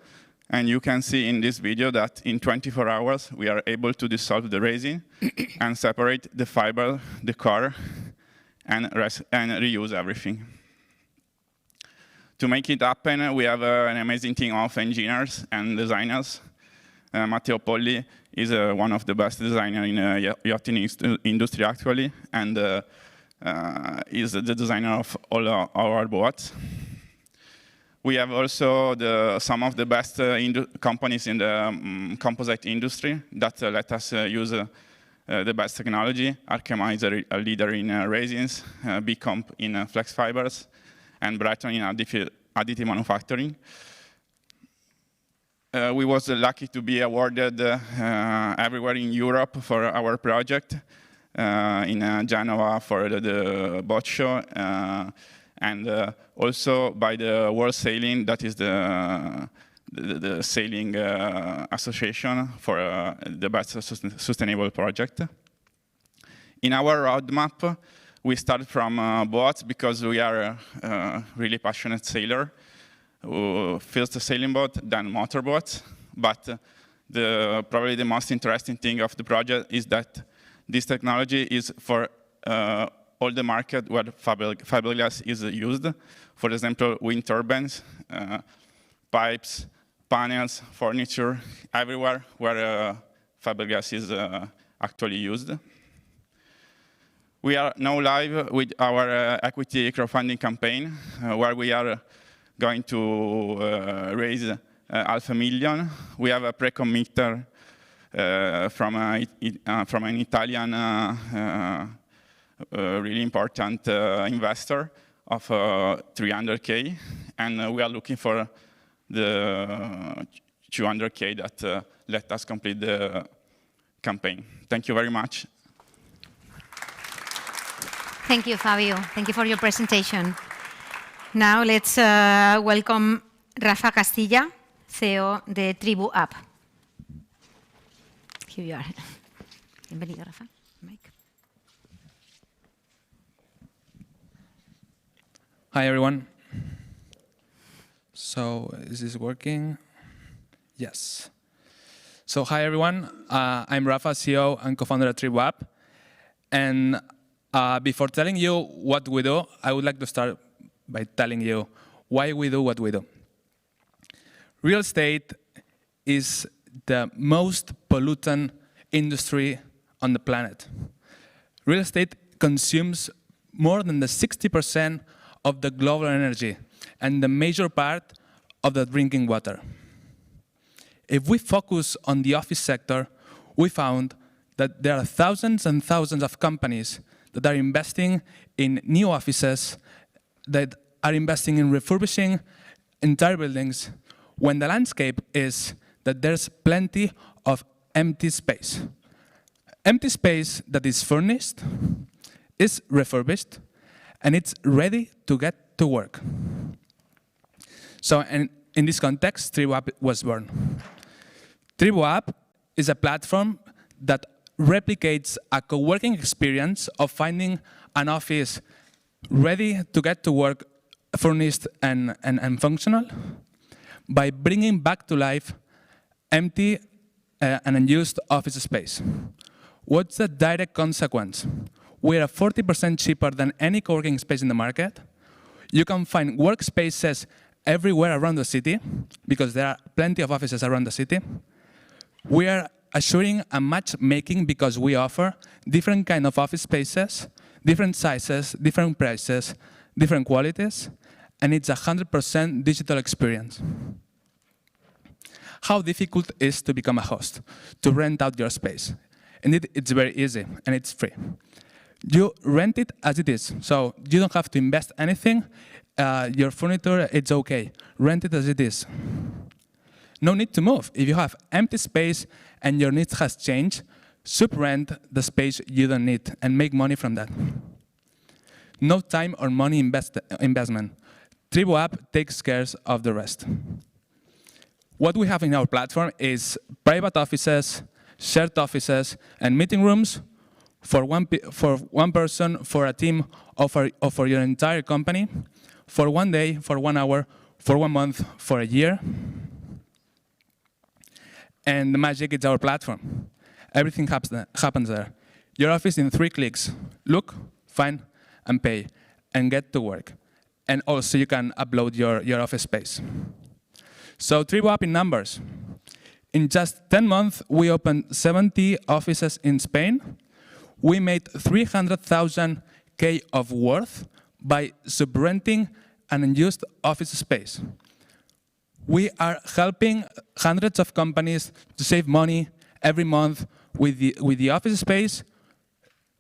And you can see in this video that in 24 hours, we are able to dissolve the resin and separate the fiber, the core, and reuse everything. To make it happen, we have an amazing team of engineers and designers. Matteo Polli is one of the best designers in the yachting industry, actually, and is the designer of all our boats. We have also some of the best companies in the composite industry that let us use the best technology. ASCAME is a leader in resins, B-Comp in flex fibers, and Breton in additive manufacturing. We was lucky to be awarded everywhere in Europe for our project, in Genoa for the boat show, and also by the World Sailing, that is the sailing association for the best sustainable project. In our roadmap, we start from boats because we are really passionate sailor. First the sailing boat, then motorboats. But probably the most interesting thing of the project is that this technology is for all the market where fiberglass is used. For example, wind turbines, pipes, panels, furniture, everywhere where fiberglass is actually used. We are now live with our equity crowdfunding campaign, where we are going to raise $500,000. We have a pre-committer from an Italian really important investor of 300K, and we are looking for the 200K that let us complete the campaign. Thank you very much. Thank you, Fabio. Thank you for your presentation. Now let's welcome Rafa Castilla, CEO de Tribu App. Here you are. Bienvenido, Rafa. Mike. Hi, everyone. So, is this working? Yes. So, hi, everyone. I'm Rafa, CEO and co-founder of Tribu App. And before telling you what we do, I would like to start by telling you why we do what we do. Real estate is the most pollutant industry on the planet. Real estate consumes more than the 60% of the global energy and the major part of the drinking water. If we focus on the office sector, we found that there are thousands and thousands of companies that are investing in new offices, that are investing in refurbishing entire buildings, when the landscape is that there's plenty of empty space. Empty space that is furnished, is refurbished, and it's ready to get to work. So, and in this context, Tribu App was born. Tribu App is a platform that replicates a co-working experience of finding an office ready to get to work, furnished and functional, by bringing back to life empty an unused office space. What's the direct consequence? We are 40% cheaper than any co-working space in the market. You can find workspaces everywhere around the city, because there are plenty of offices around the city. We are assuring a matchmaking because we offer different kind of office spaces, different sizes, different prices, different qualities, and it's 100% digital experience. How difficult it is to become a host, to rent out your space? Indeed, it's very easy, and it's free. You rent it as it is, so you don't have to invest anything. Your furniture, it's okay. Rent it as it is. No need to move. If you have empty space and your needs has changed, subrent the space you don't need and make money from that. No time or money investment. Tribu app takes care of the rest. What we have in our platform is private offices, shared offices, and meeting rooms for one person, for a team, or for your entire company, for 1 day, for 1 hour, for 1 month, for a year. And the magic is our platform. Everything happens there. Your office in 3 clicks. Look, find, and pay, and get to work. And also you can upload your office space. So Tribu app in numbers. In just 10 months, we opened 70 offices in Spain. We made 300,000 K of worth by subrenting an unused office space. We are helping hundreds of companies to save money every month with the office space.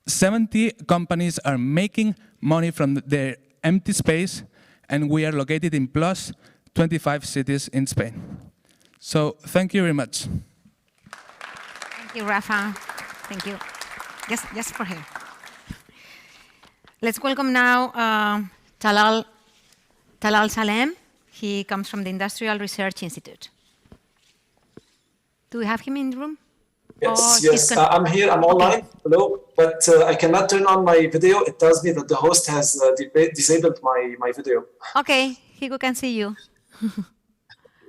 70 companies are making money from their empty space, and we are located in plus 25 cities in Spain. So thank you very much. Thank you, Rafa. Thank you. Yes, for him. Let's welcome now Talal Salem. He comes from the Industrial Research Institute. Do we have him in the room? Yes, I'm here, I'm online, hello, but I cannot turn on my video. It tells me that the host has disabled my video. Okay, Higo can see you.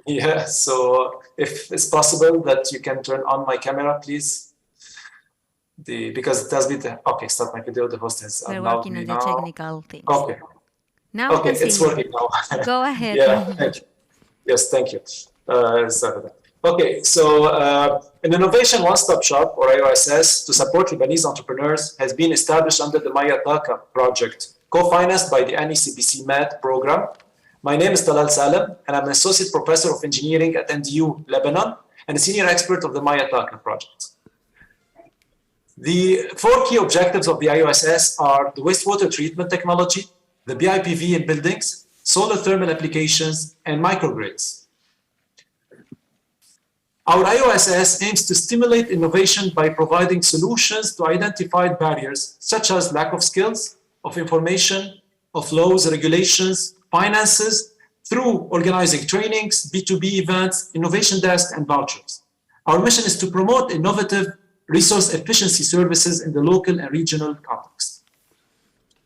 Yeah, so if it's possible that you can turn on my camera, please. Because it tells me that, okay, start my video, the host has We're allowed working me on the now. technical things. Okay. Now okay, we can it's see working now. Go ahead. Yeah, thank you. Yes, thank you. Sorry for that. Okay, so an innovation one-stop shop, or IOSS, to support Lebanese entrepreneurs has been established under the MedaWeek project, co-financed by the ENI CBC Med program. My name is Talal Salem, and I'm an associate professor of engineering at NDU Lebanon and a senior expert of the MedaWeek project. The 4 key objectives of the IOSS are the wastewater treatment technology, the BIPV in buildings, solar thermal applications, and microgrids. Our IOSS aims to stimulate innovation by providing solutions to identified barriers, such as lack of skills, of information, of laws, regulations, finances, through organizing trainings, B2B events, innovation desks, and vouchers. Our mission is to promote innovative resource efficiency services in the local and regional context.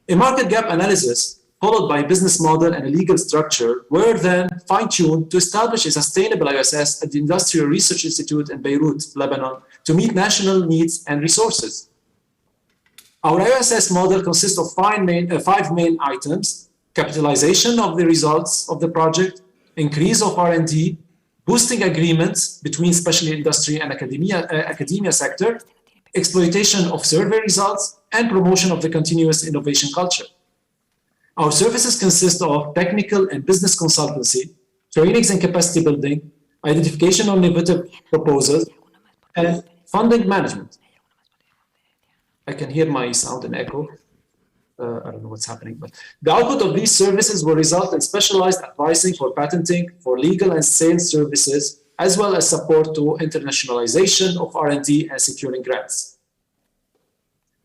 A market gap analysis followed by a business model and a legal structure were then fine-tuned to establish a sustainable IOSS at the Industrial Research Institute in Beirut, Lebanon, to meet national needs and resources. Our IOSS model consists of 5 main items: capitalization of the results of the project, increase of R&D, boosting agreements between especially industry and academia sector, exploitation of survey results, and promotion of the continuous innovation culture. Our services consist of technical and business consultancy, trainings and capacity building, identification of innovative proposals, and funding management. I can hear my sound and echo. I don't know what's happening, but the output of these services will result in specialized advising for patenting, for legal and sales services, as well as support to internationalization of R&D and securing grants.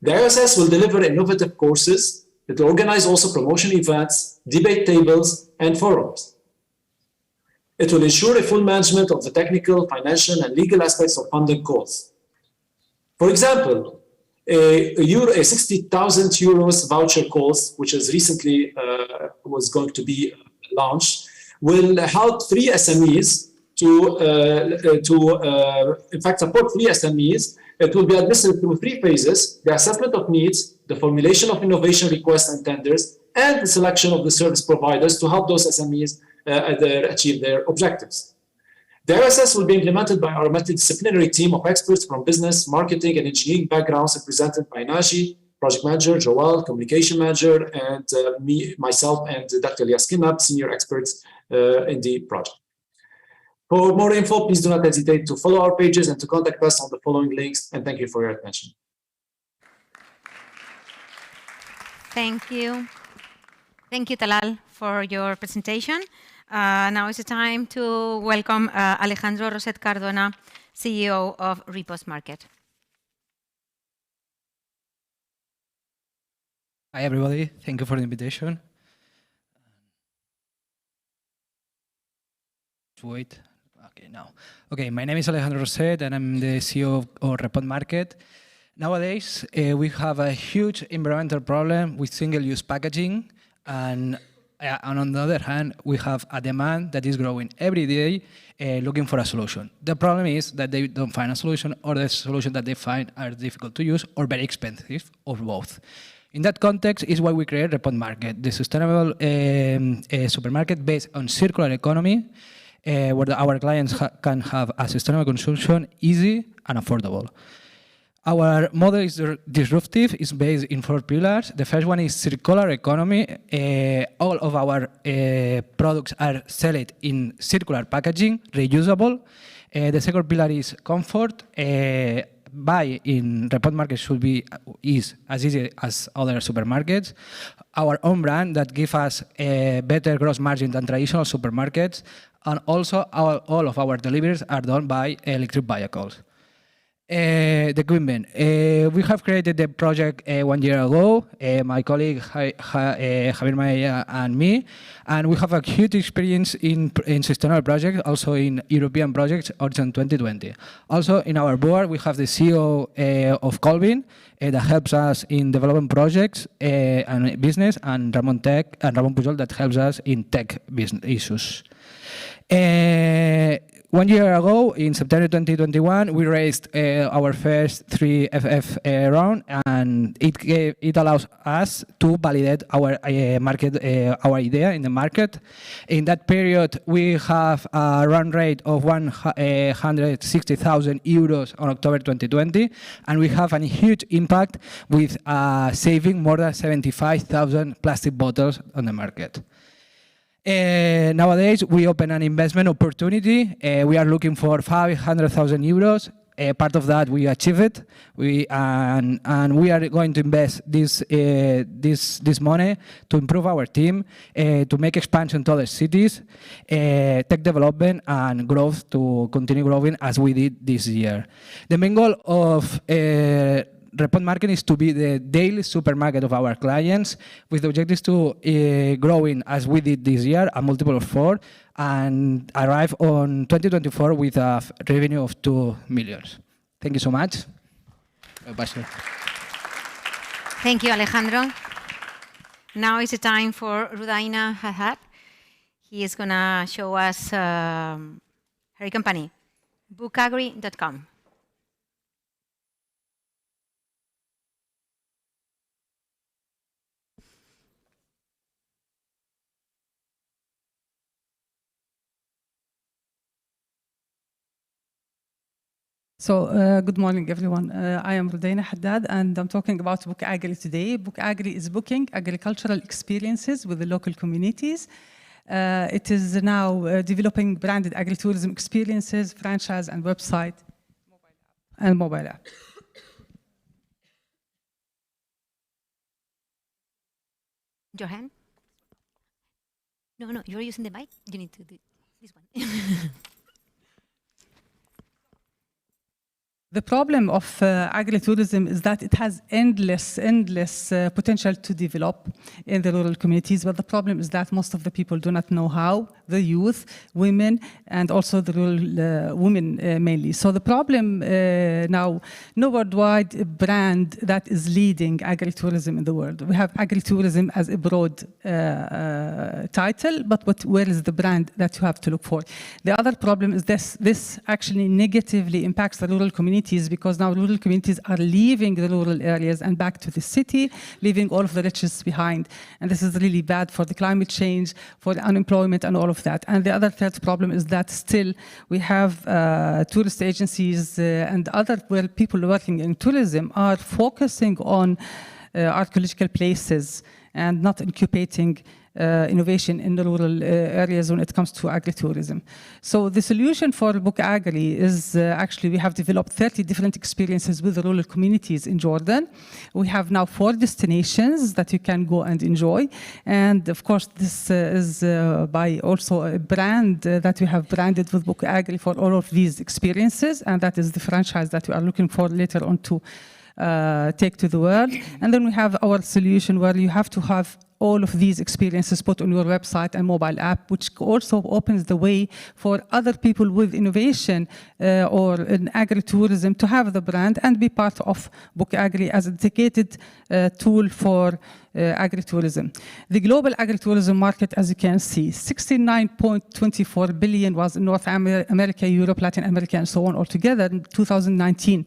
The IOSS will deliver innovative courses. It will organize also promotion events, debate tables, and forums. It will ensure a full management of the technical, financial, and legal aspects of funding calls. For example, a 60,000 euros voucher calls, which is recently was going to be launched, will help 3 SMEs in fact, support 3 SMEs. It will be administered through 3 phases: the assessment of needs, the formulation of innovation requests and tenders, and the selection of the service providers to help those SMEs achieve their objectives. The RSS will be implemented by our multidisciplinary team of experts from business, marketing, and engineering backgrounds, represented by Naji, project manager, Joel, communication manager, and myself, and Dr. Elias Kinnab, senior experts in the project. For more info, please do not hesitate to follow our pages and to contact us on the following links, and thank you for your attention. Thank you. Thank you, Talal, for your presentation. Now is the time to welcome Alejandro Roset Cardona, CEO of Repost Market. Hi, everybody. Thank you for the invitation. Wait. Okay, now. Okay, my name is Alejandro Roset, and I'm the CEO of Repost Market. Nowadays, we have a huge environmental problem with single-use packaging, and on the other hand, we have a demand that is growing every day, looking for a solution. The problem is that they don't find a solution, or the solution that they find are difficult to use or very expensive, or both. In that context is why we create Repost Market, the sustainable supermarket based on circular economy, where our clients can have a sustainable consumption, easy and affordable. Our model is disruptive, it's based in 4 pillars. The first one is circular economy. All of our products are sold in circular packaging, reusable. The second pillar is comfort. Buy in Repost Market is as easy as other supermarkets. Our own brand that gives us a better gross margin than traditional supermarkets. And also all of our deliveries are done by electric vehicles. The equipment. We have created the project 1 year ago, my colleague Javier Maia and me, and we have a huge experience in sustainable projects, also in European projects, Horizon 2020. Also in our board, we have the CEO of Colvin that helps us in development projects and business, and Ramon Pujol that helps us in tech business issues. 1 year ago, in September 2021, we raised our first 3FF round, and it allows us to validate our our idea in the market. In that period, we have a run rate of 160,000 euros on October 2020, and we have a huge impact with saving more than 75,000 plastic bottles on the market. Nowadays, we open an investment opportunity. We are looking for 500,000 euros. Part of that we achieve it. And we are going to invest this money to improve our team, to make expansion to other cities, tech development and growth to continue growing as we did this year. The main goal of Repost Market is to be the daily supermarket of our clients, with the objectives to growing as we did this year, a multiple of 4, and arrive on 2024 with a revenue of 2 million. Thank you so much. Thank you, Alejandro. Now is the time for Rudaina Hahat. He is going to show us her company, bookagri.com. So, good morning, everyone. I am Rudaina Haddad, and I'm talking about Book Agri today. Book Agri is booking agricultural experiences with the local communities. It is now developing branded agritourism experiences, franchise, and website, and mobile app. Johan? No, you're using the mic. You need to do this one. The problem of agri-tourism is that it has endless potential to develop in the rural communities, but the problem is that most of the people do not know how, the youth, women, and also the rural women mainly. So the problem now, no worldwide brand that is leading agri-tourism in the world. We have agri-tourism as a broad title, but where is the brand that you have to look for? The other problem is this actually negatively impacts the rural communities, because now rural communities are leaving the rural areas and back to the city, leaving all of the riches behind. And this is really bad for the climate change, for the unemployment and all of that. And the other third problem is that still we have tourist agencies and other people working in tourism are focusing on archaeological places and not incubating innovation in the rural areas when it comes to agri-tourism. So the solution for Book Agri is actually we have developed 30 different experiences with the rural communities in Jordan. We have now 4 destinations that you can go and enjoy. And of course, this is by also a brand that we have branded with Book Agri for all of these experiences. And that is the franchise that we are looking for later on to take to the world. And then we have our solution where you have to have all of these experiences put on your website and mobile app, which also opens the way for other people with innovation or in agri-tourism to have the brand and be part of Book Agri as a dedicated tool for agri-tourism. The global agri-tourism market, as you can see, 69.24 billion was in North America, Europe, Latin America, and so on altogether in 2019.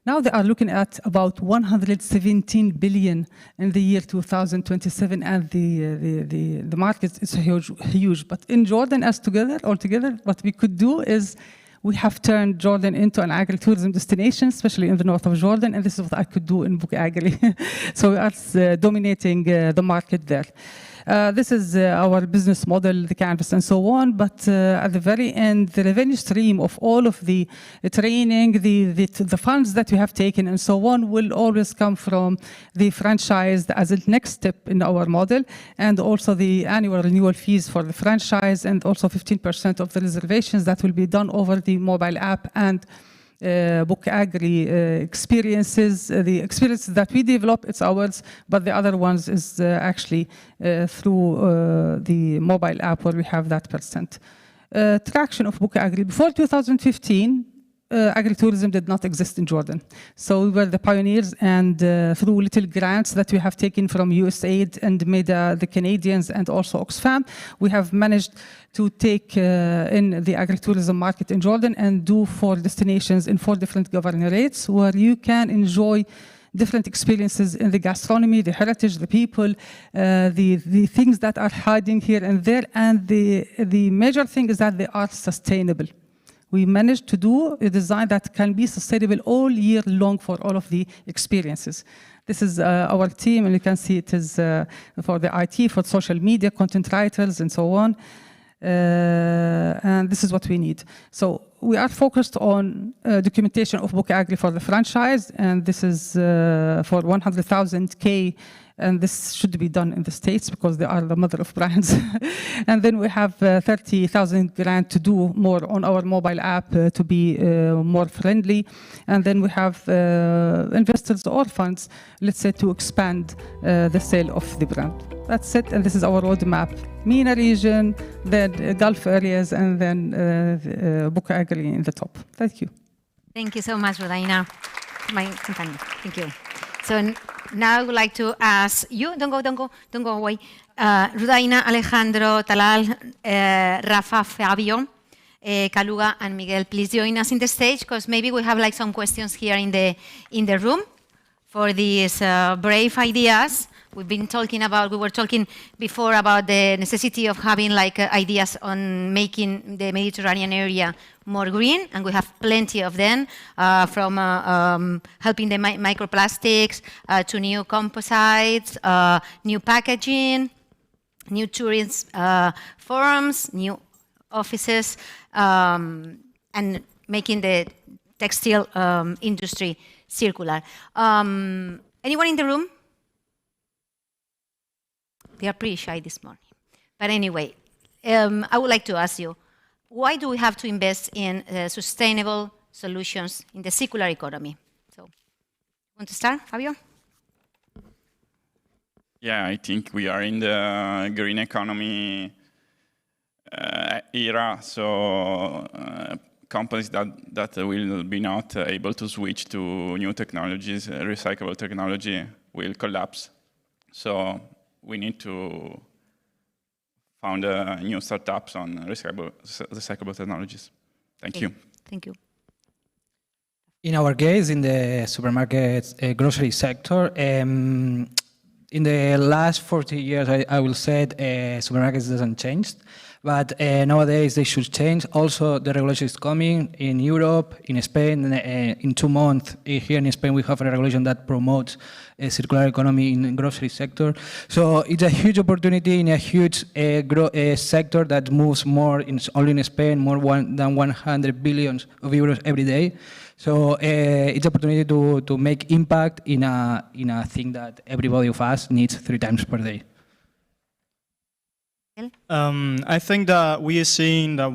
Now they are looking at about 117 billion in the year 2027, and the market is huge. But in Jordan, altogether, what we could do is we have turned Jordan into an agri-tourism destination, especially in the north of Jordan, and this is what I could do in Book Agri. So we are dominating the market there. This is our business model, the canvas, and so on. But at the very end, the revenue stream of all of the training, the funds that we have taken, and so on, will always come from the franchise as a next step in our model, and also the annual renewal fees for the franchise, and also 15% of the reservations that will be done over the mobile app and Book Agri experiences. The experiences that we develop, it's ours, but the other ones is actually through the mobile app where we have that percent. Traction of Book Agri. Before 2015, agri-tourism did not exist in Jordan. So we were the pioneers, and through little grants that we have taken from USAID and MEDA, the Canadians, and also Oxfam, we have managed to take in the agri-tourism market in Jordan and do 4 destinations in 4 different governorates where you can enjoy different experiences in the gastronomy, the heritage, the people, the things that are hiding here and there. And the major thing is that they are sustainable. We managed to do a design that can be sustainable all year long for all of the experiences. This is our team, and you can see it is for the IT, for social media, content writers, and so on. And this is what we need. So we are focused on documentation of Book Agri for the franchise, and this is for 100,000 and this should be done in the States because they are the mother of brands. And then we have 30,000 grant to do more on our mobile app to be more friendly. And then we have investors or funds, let's say, to expand the sale of the brand. That's it, and this is our roadmap. MENA region, then Gulf areas, and then Book Agri in the top. Thank you. Thank you so much, Rudaina. My companion. Thank you. So now I would like to ask you, don't go away. Rudaina, Alejandro, Talal, Rafa, Fabio, Kaluga, and Miguel, please join us in the stage, because maybe we have like some questions here in the room for these brave ideas. We were talking before about the necessity of having like ideas on making the Mediterranean area more green, and we have plenty of them, from helping the microplastics to new composites, new packaging, new tourist forums, new offices, and making the textile industry circular. Anyone in the room? They are pretty shy this morning. But anyway, I would like to ask you, why do we have to invest in sustainable solutions in the circular economy. So, want to start, Fabio? Yeah, I think we are in the green economy era, so companies that will be not able to switch to new technologies, recyclable technology, will collapse. So we need to found new startups on recyclable technologies. Thank you. Thank you. In our case, in the supermarket grocery sector, in the last 40 years, I will say supermarkets doesn't change. But nowadays they should change. Also, the regulation is coming in Europe, in Spain. In 2 months, here in Spain, we have a regulation that promotes a circular economy in the grocery sector. So it's a huge opportunity in a huge sector that moves more, only in Spain, more than 100 billion of euros every day. So it's an opportunity to make impact in a thing that everybody of us needs 3 times per day. I think that we are seeing that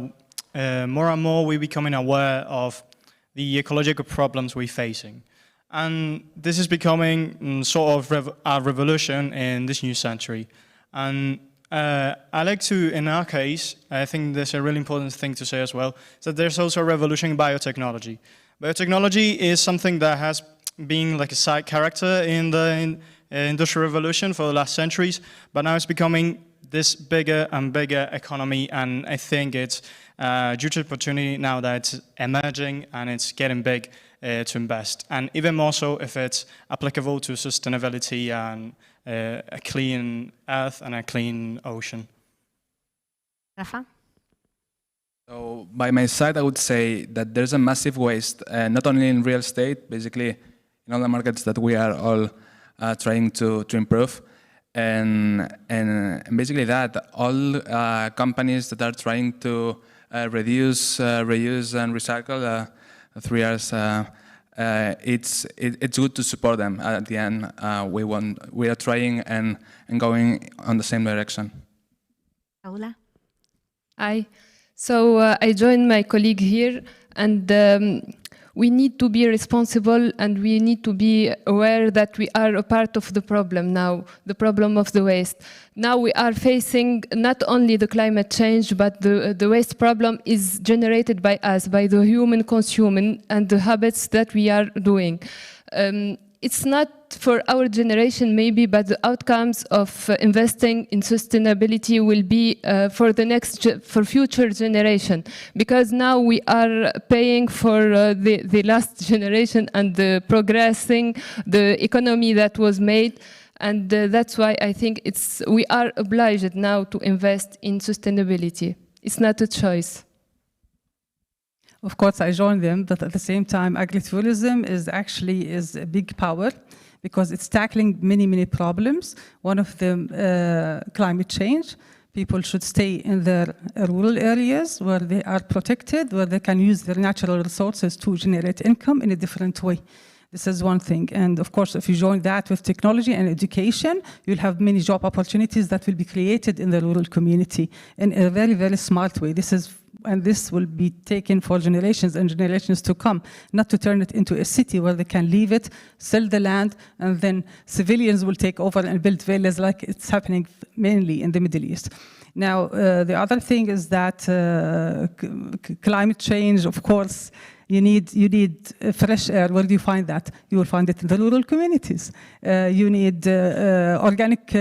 more and more we're becoming aware of the ecological problems we're facing. And this is becoming sort of a revolution in this new century. And I like to, in our case, I think there's a really important thing to say as well, is that there's also a revolution in biotechnology. Biotechnology is something that has been like a side character in the Industrial Revolution for the last centuries, but now it's becoming this bigger and bigger economy, and I think it's a huge opportunity now that it's emerging and it's getting big to invest, and even more so if it's applicable to sustainability and a clean earth and a clean ocean. Rafa? So by my side, I would say that there's a massive waste, not only in real estate, basically in all the markets that we are all trying to improve. And basically that all companies that are trying to reduce, reuse, and recycle 3 years, it's good to support them. At the end, we are trying and going on the same direction. Paula? Hi. So I joined my colleague here, and we need to be responsible and we need to be aware that we are a part of the problem now, the problem of the waste. Now we are facing not only the climate change, but the waste problem is generated by us, by the human consuming and the habits that we are doing. It's not for our generation maybe, but the outcomes of investing in sustainability will be for future generation. Because now we are paying for the last generation and the progressing the economy that was made. And that's why I think we are obliged now to invest in sustainability. It's not a choice. Of course, I join them, but at the same time, agritourism is a big power because it's tackling many, many problems. One of them, climate change. People should stay in their rural areas where they are protected, where they can use their natural resources to generate income in a different way. This is one thing. And of course, if you join that with technology and education, you'll have many job opportunities that will be created in the rural community in a very, very smart way. This will be taken for generations and generations to come, not to turn it into a city where they can leave it, sell the land, and then civilians will take over and build villas like it's happening mainly in the Middle East. Now, the other thing is that climate change, of course, you need fresh air. Where do you find that? You will find it in the rural communities. You need organic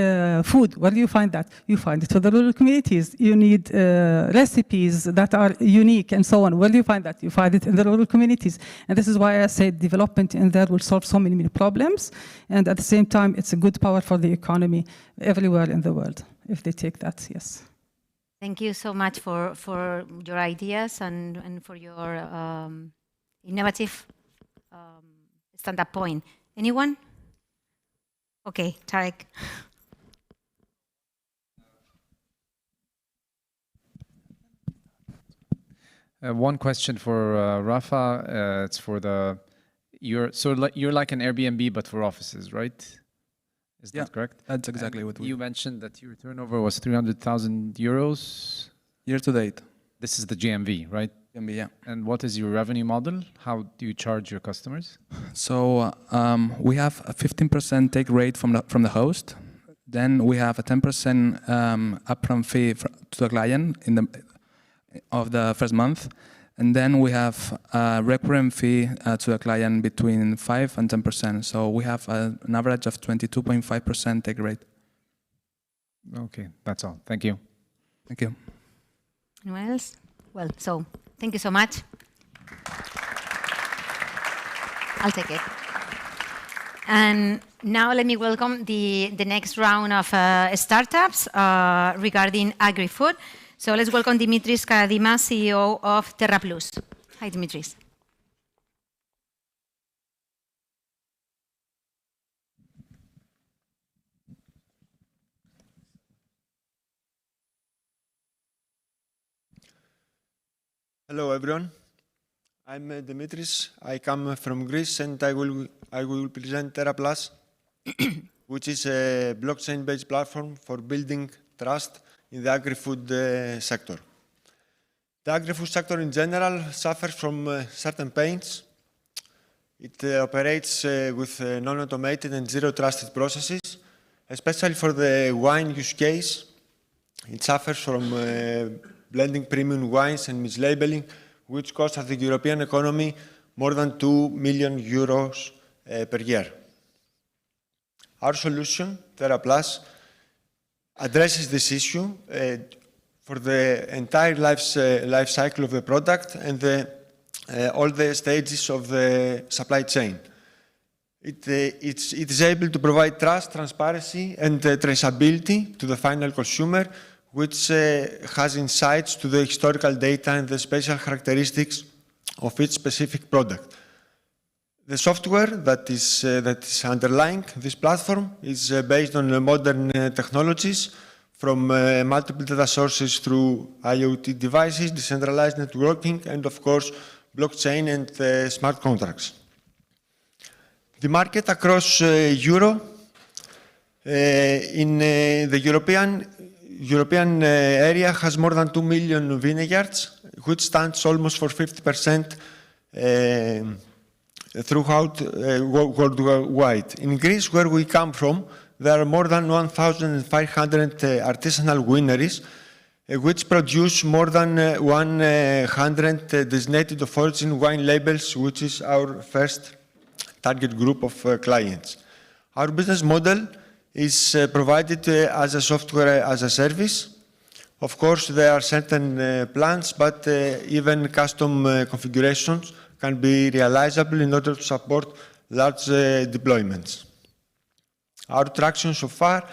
food. Where do you find that? You find it in the rural communities. You need recipes that are unique and so on. Where do you find that? You find it in the rural communities. And this is why I say development in there will solve so many problems. And at the same time, it's a good power for the economy everywhere in the world, if they take that, yes. Thank you so much for your ideas and for your innovative stand-up point. Anyone? Okay, Tarek. One question for Rafa. It's for you're like an Airbnb but for offices, right? Is that correct? That's exactly what you mentioned that your turnover was 300,000 euros year to date. This is the GMV, right? GMV, yeah. And what is your revenue model? How do you charge your customers? So we have a 15% take rate from the host. Then we have a 10% upfront fee to the client of the first month. And then we have a recurrent fee to the client between 5 and 10%. So we have an average of 22.5% take rate. Okay, that's all. Thank you. Thank you. Anyone else? Well, so thank you so much. I'll take it. And now let me welcome the next round of startups regarding agri-food. So let's welcome Dimitris Karadimas, CEO of TerraPlus. Hi, Dimitris. Hello, everyone. I'm Dimitris. I come from Greece, and I will present TerraPlus, which is a blockchain-based platform for building trust in the agri-food sector. The agri-food sector in general suffers from certain pains. It operates with non-automated and zero-trusted processes, especially for the wine use case. It suffers from blending premium wines and mislabeling, which costs the European economy more than 2 million euros per year. Our solution, TerraPlus, addresses this issue for the entire life cycle of the product and all the stages of the supply chain. It is able to provide trust, transparency, and traceability to the final consumer, which has insights to the historical data and the special characteristics of each specific product. The software that is underlying this platform is based on modern technologies from multiple data sources through IoT devices, decentralized networking, and of course, blockchain and smart contracts. The market across Europe, in the European area has more than 2 million vineyards, which stands almost for 50% throughout worldwide. In Greece, where we come from, there are more than 1,500 artisanal wineries, which produce more than 100 designated of origin wine labels, which is our first target group of clients. Our business model is provided as a software as a service. Of course, there are certain plans, but even custom configurations can be realizable in order to support large deployments. Our traction so far,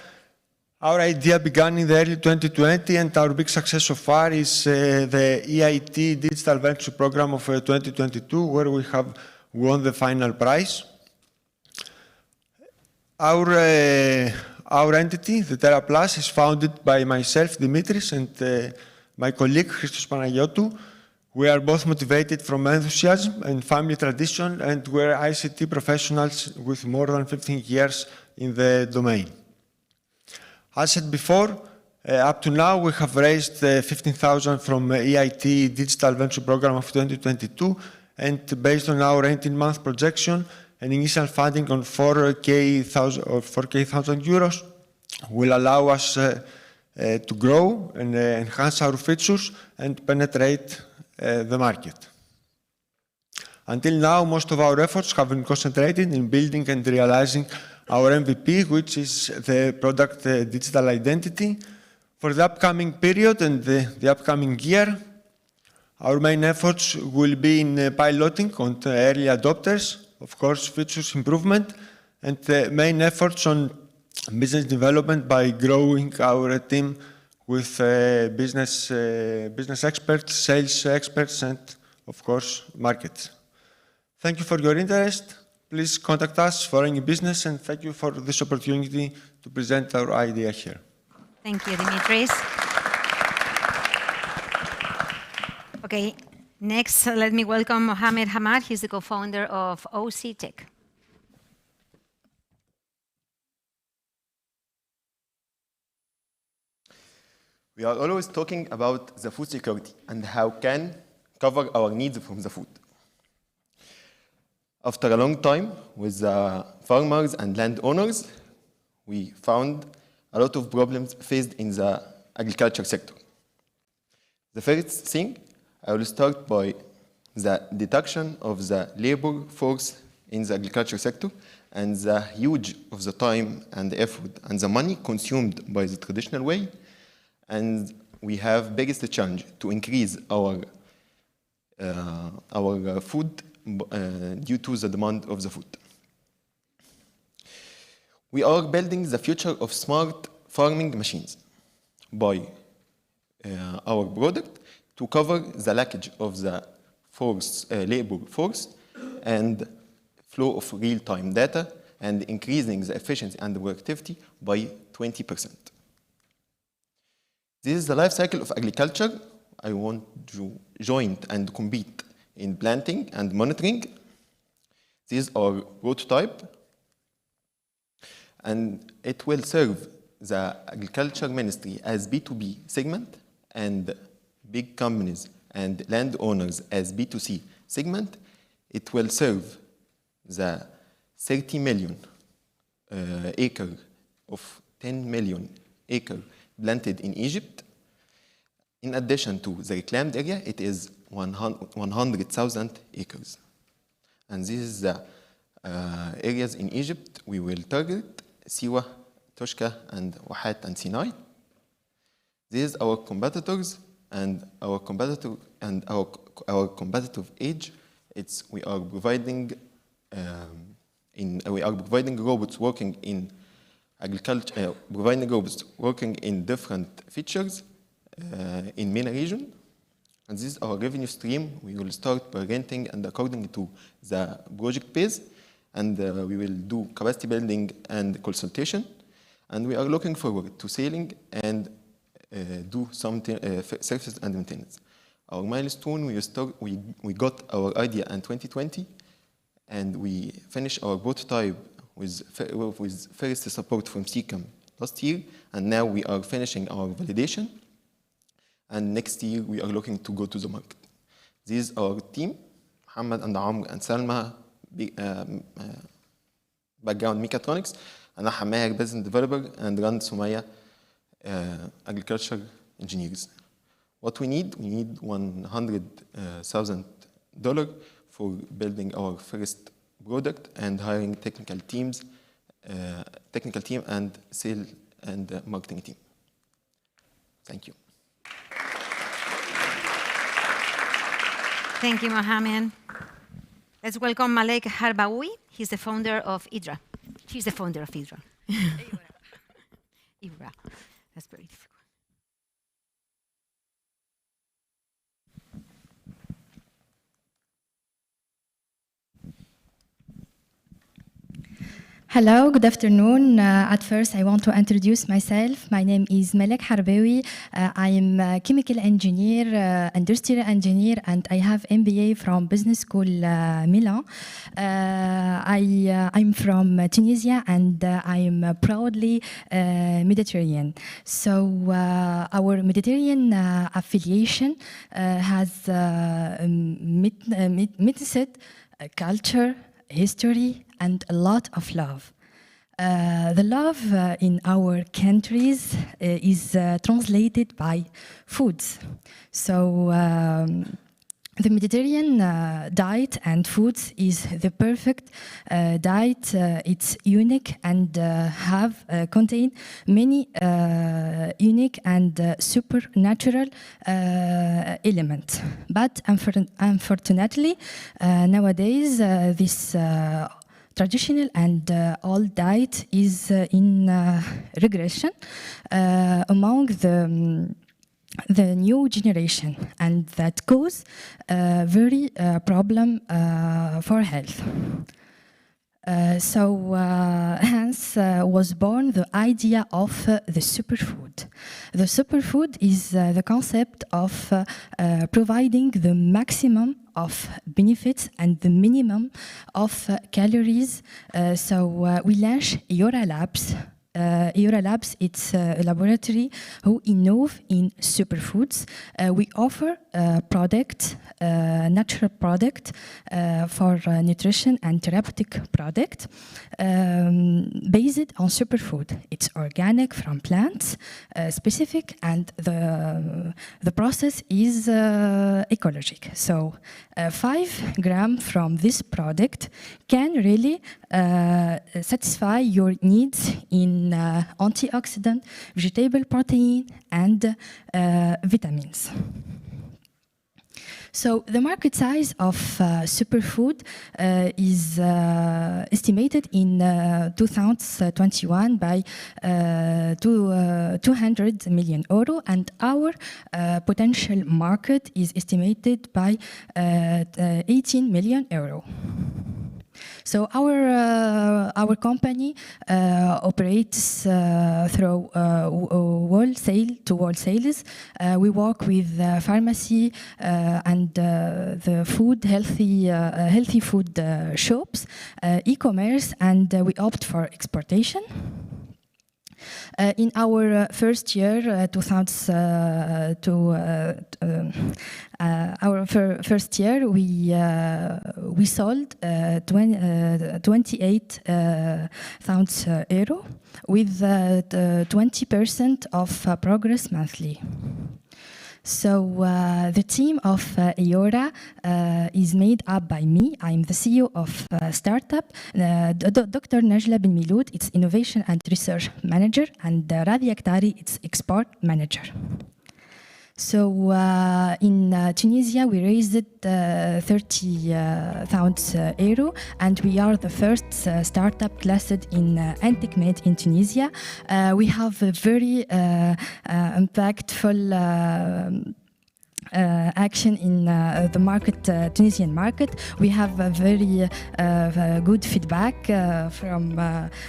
our idea began in the early 2020, and our big success so far is the EIT Digital Venture Program of 2022, where we have won the final prize. Our entity, the TerraPlus, is founded by myself, Dimitris, and my colleague, Christos Panagiotou. We are both motivated from enthusiasm and family tradition, and we're ICT professionals with more than 15 years in the domain. As said before, up to now, we have raised 15,000 from EIT Digital Venture Program of 2022, and based on our 18-month projection, an initial funding on 4,000 euros will allow us to grow and enhance our features and penetrate the market. Until now, most of our efforts have been concentrated in building and realizing our MVP, which is the product digital identity. For the upcoming period and the upcoming year, our main efforts will be in piloting on early adopters, of course, features improvement, and main efforts on business development by growing our team with business experts, sales experts, and, of course, markets. Thank you for your interest. Please contact us for any business, and thank you for this opportunity to present our idea here. Thank you, Dimitris. Okay, next, let me welcome Mohamed Hamad. He's the co-founder of OC-Tech. We are always talking about the food security and how can cover our needs from the food. After a long time with the farmers and landowners, we found a lot of problems faced in the agriculture sector. The first thing, I will start by the deduction of the labor force in the agriculture sector and the huge of the time and the effort and the money consumed by the traditional way. And we have biggest challenge to increase our food due to the demand of the food. We are building the future of smart farming machines by our product to cover the lackage of the labor force and flow of real-time data and increasing the efficiency and the productivity by 20%. This is the life cycle of agriculture. I want to join and compete in planting and monitoring. This is our prototype, and it will serve the agriculture ministry as B2B segment and big companies and landowners as B2C segment. It will serve the 30 million acre of 10 million acre planted in Egypt. In addition to the reclaimed area, it is 100,000 acres. And this is the areas in Egypt we will target: Siwa, Toshka, and Wahat and Sinai. These are our competitors, and our competitive edge. We are providing robots working in agriculture, providing robots working in different features in MENA region. And this is our revenue stream. We will start by renting and according to the project base, and we will do capacity building and consultation. And we are looking forward to selling and do some services and maintenance. Our milestone, we got our idea in 2020, and we finished our prototype with first support from CCAM last year, and now we are finishing our validation. And next year, we are looking to go to the market. This is our team, Muhammad and Amr and Salma, background mechatronics, and Ahmed, business developer, and Rand Sumaya, agriculture engineers. What we need $100,000 for building our first product and hiring technical team and sales and marketing team. Thank you. Thank you, Mohammed. Let's welcome Malek Harbaoui. He's the founder of IDRA. She's the founder of IDRA. IDRA. That's very difficult. Hello, good afternoon. At first, I want to introduce myself. My name is Malek Harbaoui. I am a chemical engineer, industrial engineer, and I have MBA from Business School Milan. I'm from Tunisia, and I am proudly Mediterranean. So our Mediterranean affiliation has mindset, culture, history, and a lot of love. The love in our countries is translated by foods. So the Mediterranean diet and foods is the perfect diet. It's unique and contain many unique and supernatural elements. But unfortunately, nowadays this traditional and old diet is in regression among the new generation, and that cause very problem for health. Hence was born the idea of the superfood. The superfood is the concept of providing the maximum of benefits and the minimum of calories. We launch Eura Labs EURA Labs, it's a laboratory who innove in superfoods. We offer product, natural product for nutrition and therapeutic product based on superfood. It's organic from plants, specific, and the process is ecologic. So 5 grams from this product can really satisfy your needs in antioxidant, vegetable protein, and vitamins. So the market size of superfood is estimated in 2021 by 200 million euro, and our potential market is estimated by 18 million euro. So our company operates through wholesale to wholesalers. We work with pharmacy and the food, healthy food shops, e-commerce, and we opt for exportation. In our first year, we sold 28,000 euro with 20% of progress monthly. So the team of EURA is made up by me. I'm the CEO of startup. Dr. Najla bin Miloud, it's Innovation and Research Manager, and Ravi Akhtari, it's Export Manager. So in Tunisia, we raised 30,000 euro, and we are the first startup classed in INTECMED in Tunisia. We have a very impactful action in the market, Tunisian market. We have a very good feedback from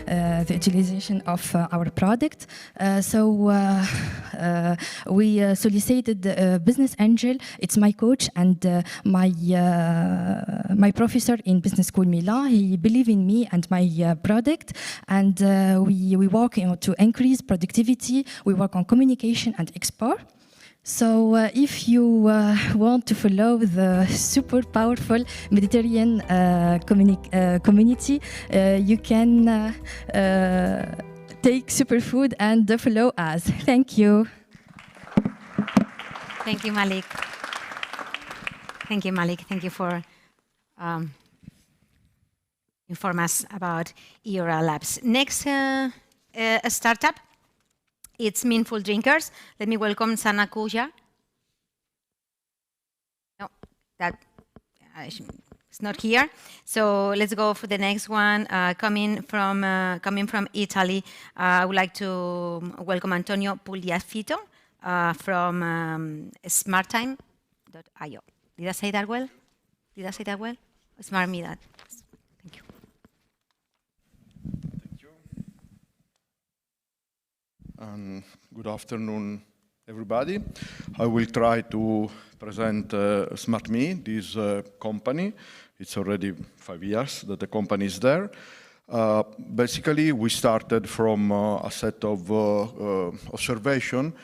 the utilization of our product. We solicited a business angel. It's my coach and my professor in business school Milan. He believed in me and my product, and we work to increase productivity. We work on communication and export. So if you want to follow the super powerful Mediterranean community, you can take superfood and follow us. Thank you. Thank you, Malik. Thank you, Malik. Thank you for inform us about EURA Labs. Next startup. It's Meaningful Drinkers. Let me welcome Sana Kuja. No, that it's not here. So let's go for the next one. Coming from Italy, I would like to welcome Antonio Pugliafito from smarttime.io. Did I say that well? Did I say that well? Smart me that. Thank you. Good afternoon, everybody. I will try to present SmartMe, this company. It's already 5 years that the company is there. Basically, we started from a set of observation.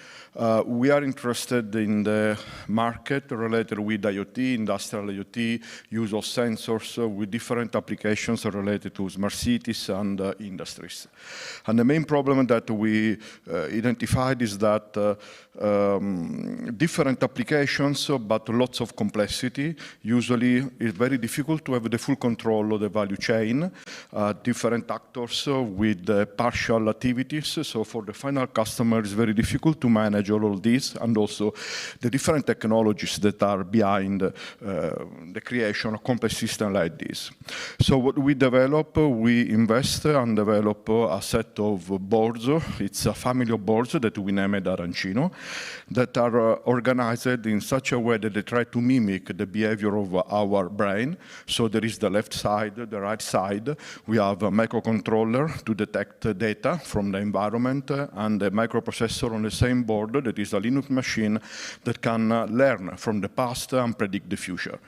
We are interested in the market related with IoT, industrial IoT, use of sensors with different applications related to smart cities and industries. And the main problem that we identified is that different applications, but lots of complexity. Usually, it's very difficult to have the full control of the value chain. Different actors with partial activities. So for the final customer, it's very difficult to manage all of this, and also the different technologies that are behind the creation of complex systems like this. So what we develop, we invest and develop a set of boards. It's a family of boards that we named Arancino, that are organized in such a way that they try to mimic the behavior of our brain. So there is the left side, the right side. We have a microcontroller to detect data from the environment, and a microprocessor on the same board that is a Linux machine that can learn from the past and predict the future.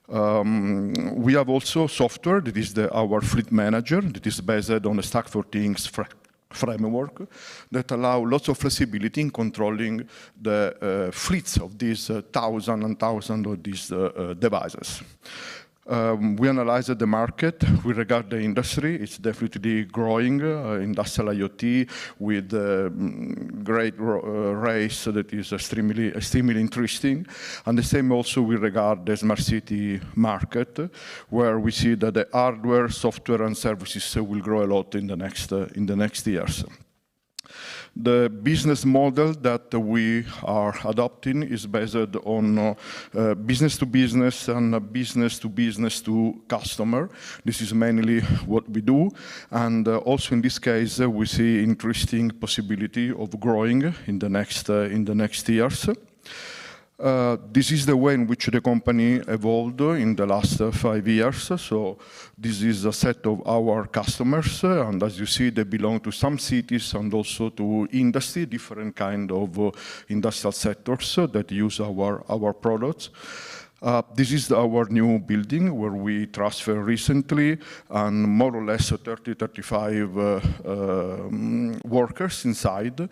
We have also software that is our fleet manager that is based on the Stack for Things framework that allow lots of flexibility in controlling the fleets of these thousands and thousands of these devices. We analyzed the market. We regard the industry. It's definitely growing, industrial IoT with great race that is extremely interesting. And the same also we regard the smart city market, where we see that the hardware, software, and services will grow a lot in the next years. The business model that we are adopting is based on business to business and business to customer. This is mainly what we do. And also in this case, we see interesting possibility of growing in the next years. This is the way in which the company evolved in the last 5 years. So this is a set of our customers, and as you see, they belong to some cities and also to industry, different kind of industrial sectors that use our products. This is our new building where we transferred recently, and more or less 30-35 workers inside.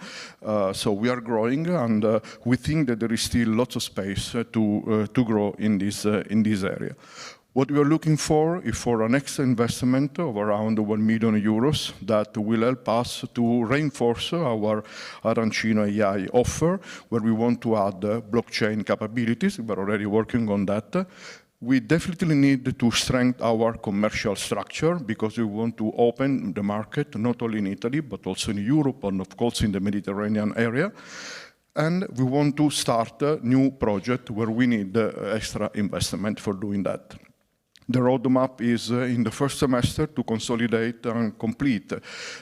So we are growing, and we think that there is still lots of space to grow in this area. What we are looking for is for an extra investment of around 1 million euros that will help us to reinforce our Arancino AI offer, where we want to add blockchain capabilities. We're already working on that. We definitely need to strengthen our commercial structure because we want to open the market, not only in Italy, but also in Europe and of course in the Mediterranean area. And we want to start a new project where we need extra investment for doing that. The roadmap is in the first semester to consolidate and complete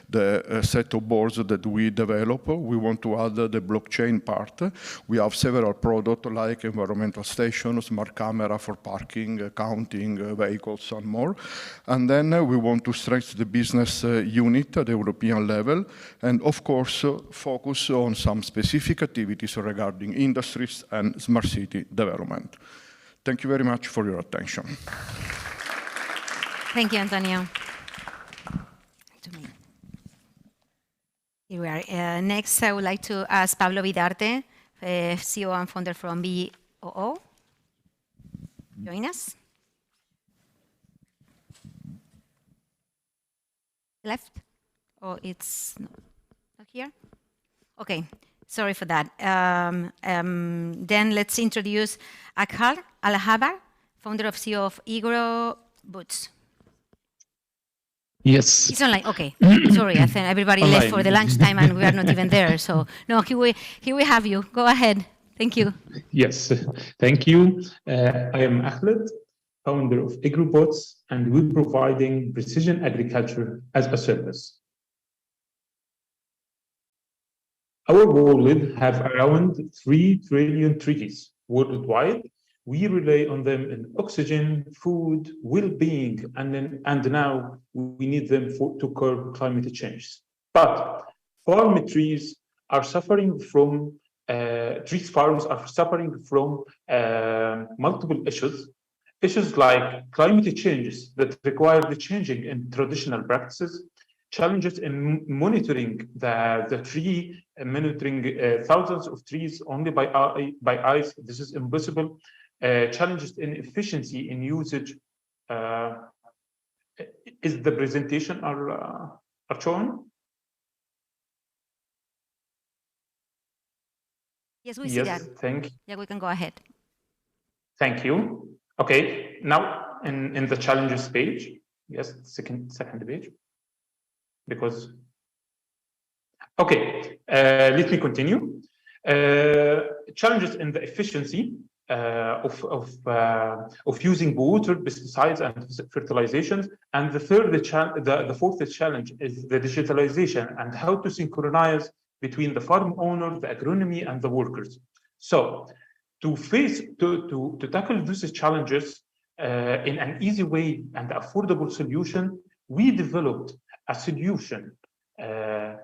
the set of boards that we develop. We want to add the blockchain part. We have several products like environmental stations, smart camera for parking, counting vehicles and more. And then we want to strengthen the business unit at the European level and of course focus on some specific activities regarding industries and smart city development. Thank you very much for your attention. Thank you, Antonio. Here we are. Next, I would like to ask Pablo Vidarte, CEO and founder from BOO. Join us. Left? Oh, it's not here? Okay. Sorry for that. Then let's introduce Akhar Al-Habar, founder of CEO of Agri-food. Yes. It's online. Okay. Sorry, I think everybody online. Left for the lunchtime and we are not even there. So no, here we have you. Go ahead. Thank you. Yes, thank you. I am Ahmed, founder of Agri-food, and we're providing precision agriculture as a service. Our world have around 3 trillion trees worldwide. We rely on them in oxygen, food, well-being, and now we need them to curb climate change. But farm trees are suffering from, farms are suffering from multiple issues. Issues like climate changes that require the changing in traditional practices, challenges in monitoring the tree, monitoring thousands of trees only by eyes. This is impossible. Challenges in efficiency in usage. Is the presentation are shown? Yes, we see that. Thank you. Yeah, we can go ahead. Thank you. Okay, now in the challenges page. Yes, second page. Because, okay, let me continue. Challenges in the efficiency of using water, pesticides, and fertilizations. And the fourth challenge is the digitalization and how to synchronize between the farm owner, the agronomy, and the workers. So to tackle these challenges in an easy way and affordable solution, we developed a solution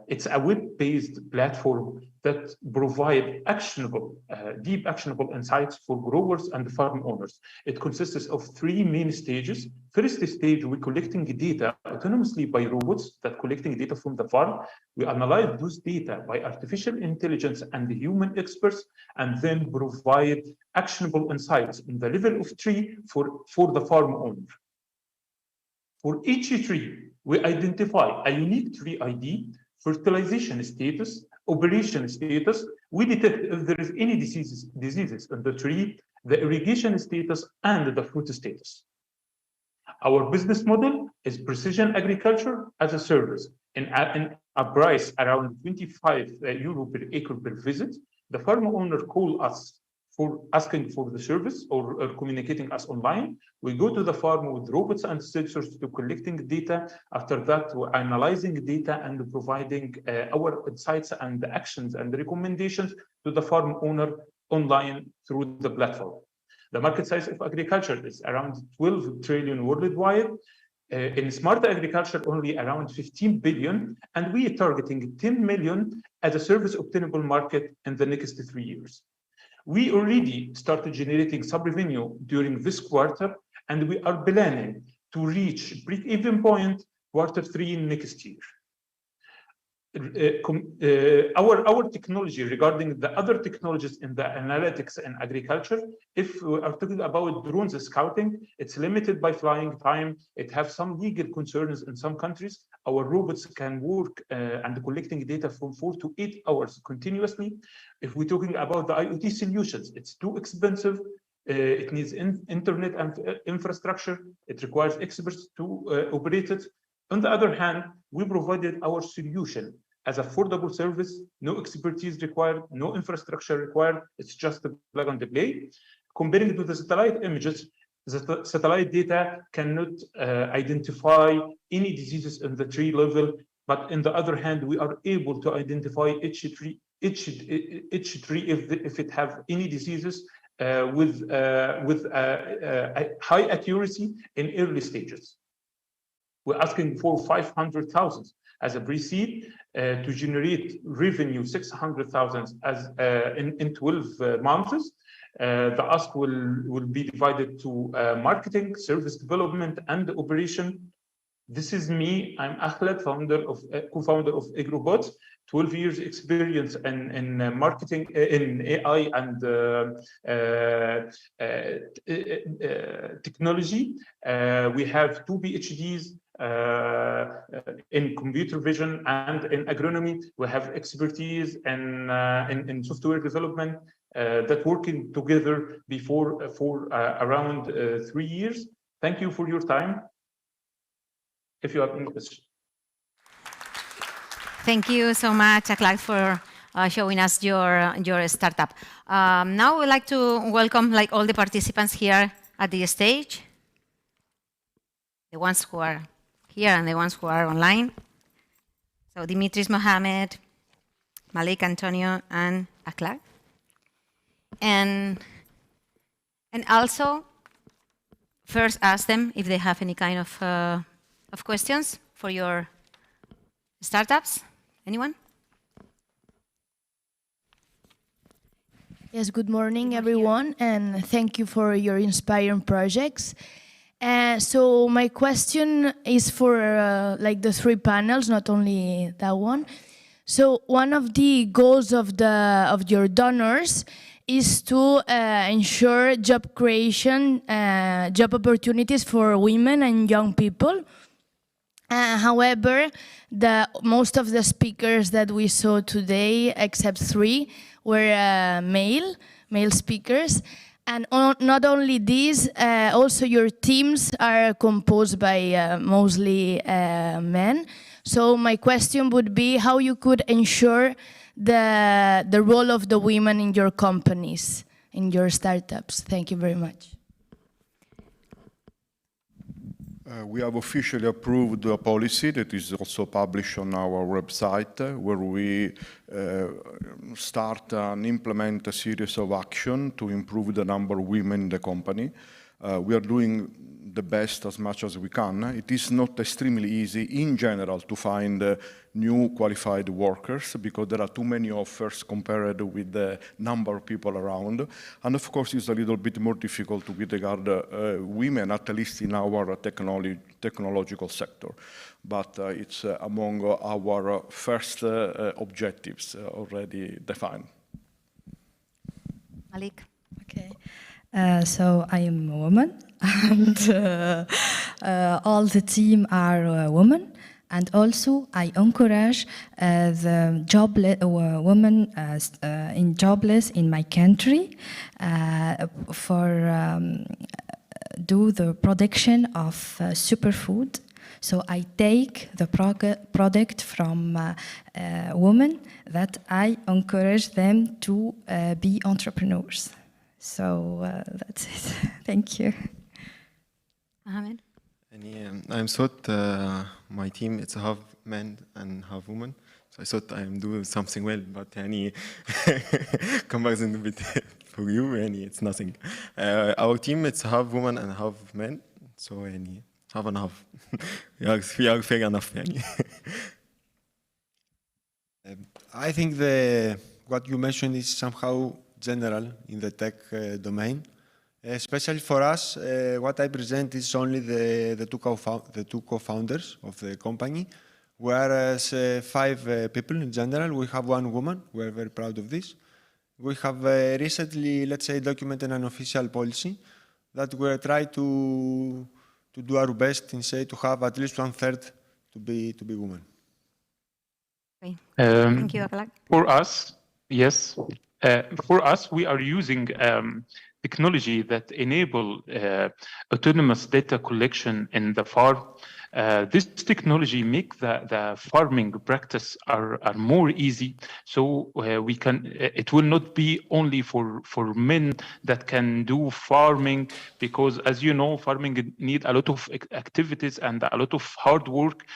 It's a web-based platform that provide actionable, deep actionable insights for growers and farm owners. It consists of 3 main stages. First stage, we're collecting data autonomously by robots that collecting data from the farm. We analyze those data by artificial intelligence and human experts, and then provide actionable insights in the level of tree for the farm owner. For each tree, we identify a unique tree ID, fertilization status, operation status. We detect if there is any diseases in the tree, the irrigation status, and the fruit status. Our business model is precision agriculture as a service. In a price around 25 euro per acre per visit, the farm owner calls us for asking for the service or communicating us online. We go to the farm with robots and sensors to collecting data. After that, we're analyzing data and providing our insights and actions and recommendations to the farm owner online through the platform. The market size of agriculture is around 12 trillion worldwide. In smart agriculture, only around 15 billion, and we are targeting 10 million as a service obtainable market in the next 3 years. We already started generating sub-revenue during this quarter, and we are planning to reach break-even point Q3 next year. Our technology regarding the other technologies in the analytics and agriculture, if we are talking about drones scouting, it's limited by flying time. It has some legal concerns in some countries. Our robots can work and collecting data from 4 to 8 hours continuously. If we're talking about the IoT solutions, it's too expensive. It needs internet and infrastructure. It requires experts to operate it. On the other hand, we provided our solution as affordable service, no expertise required, no infrastructure required. It's just a plug and play. Comparing to the satellite images, the satellite data cannot identify any diseases in the tree level, but on the other hand, we are able to identify each tree if it have any diseases with high accuracy in early stages. We're asking for 500,000 as a pre-seed to generate revenue 600,000 as in 12 months. The ask will be divided to marketing, service development, and operation. This is me. I'm Ahmed, co-founder of Agrobot. 12 years experience in marketing, in AI and technology. We have 2 PhDs in computer vision and in agronomy. We have expertise in software development that working together for around 3 years. Thank you for your time. If you have any questions. Thank you so much, Akhlaq, for showing us your startup. Now we'd like to welcome all the participants here at the stage, the ones who are here and the ones who are online. So Dimitris Mohammed, Malik Antonio, and Akhlaq. And also, first ask them if they have any kind of questions for your startups. Anyone? Yes, good morning, everyone, and thank you for your inspiring projects. So my question is for the 3 panels, not only that one. So one of the goals of your donors is to ensure job creation, job opportunities for women and young people. However, most of the speakers that we saw today, except 3, were male speakers. And not only these, also your teams are composed by mostly men. So my question would be how you could ensure the role of the women in your companies, in your startups. Thank you very much. We have officially approved a policy that is also published on our website, where we start and implement a series of action to improve the number of women in the company. We are doing the best as much as we can. It is not extremely easy in general to find new qualified workers because there are too many offers compared with the number of people around. And of course, it's a little bit more difficult with regard women, at least in our technological sector. But it's among our first objectives already defined. Malik. Okay. So I am a woman, and all the team are women. And also, I encourage the women in jobless in my country for do the production of superfood. So I take the product from women that I encourage them to be entrepreneurs. So that's it. Thank you. Mohammed? I'm thought my team it's half men and half women. So I thought I'm doing something well, but any comparison a bit for you, it's nothing. Our team it's half women and half men. So half and half. we are fair enough. I think what you mentioned is somehow general in the tech domain. Especially for us, what I present is only the two co-founders of the company, whereas 5 people in general. We have 1 woman. We're very proud of this. We have recently, let's say, documented an official policy that we're trying to do our best in say to have at least 1/3 to be women. Okay. Thank you, Akalak. For us, yes. For us, we are using technology that enable autonomous data collection in the farm. This technology make the farming practice are more easy. So it will not be only for men that can do farming, because as you know, farming need a lot of activities and a lot of hard work.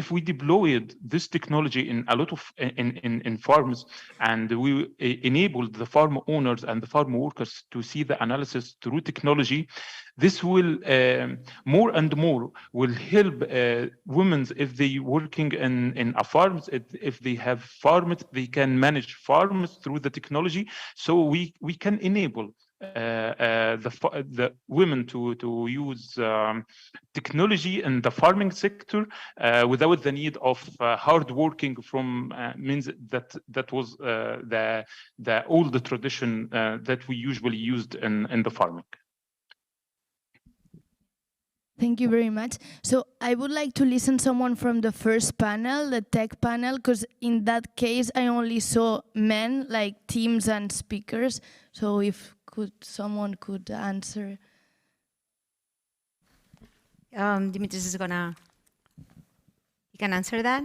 If we deployed this technology in a lot of in farms, and we enabled the farm owners and the farm workers to see the analysis through technology, this will more and more will help women if they working in a farms. If they have farms, they can manage farms through the technology. So we can enable the women to use technology in the farming sector without the need of hard working from means that was the old tradition that we usually used in the farming. Thank you very much. So I would like to listen to someone from the first panel, the tech panel, because in that case I only saw men, like teams and speakers. So if someone could answer. Dimitris is he can answer that.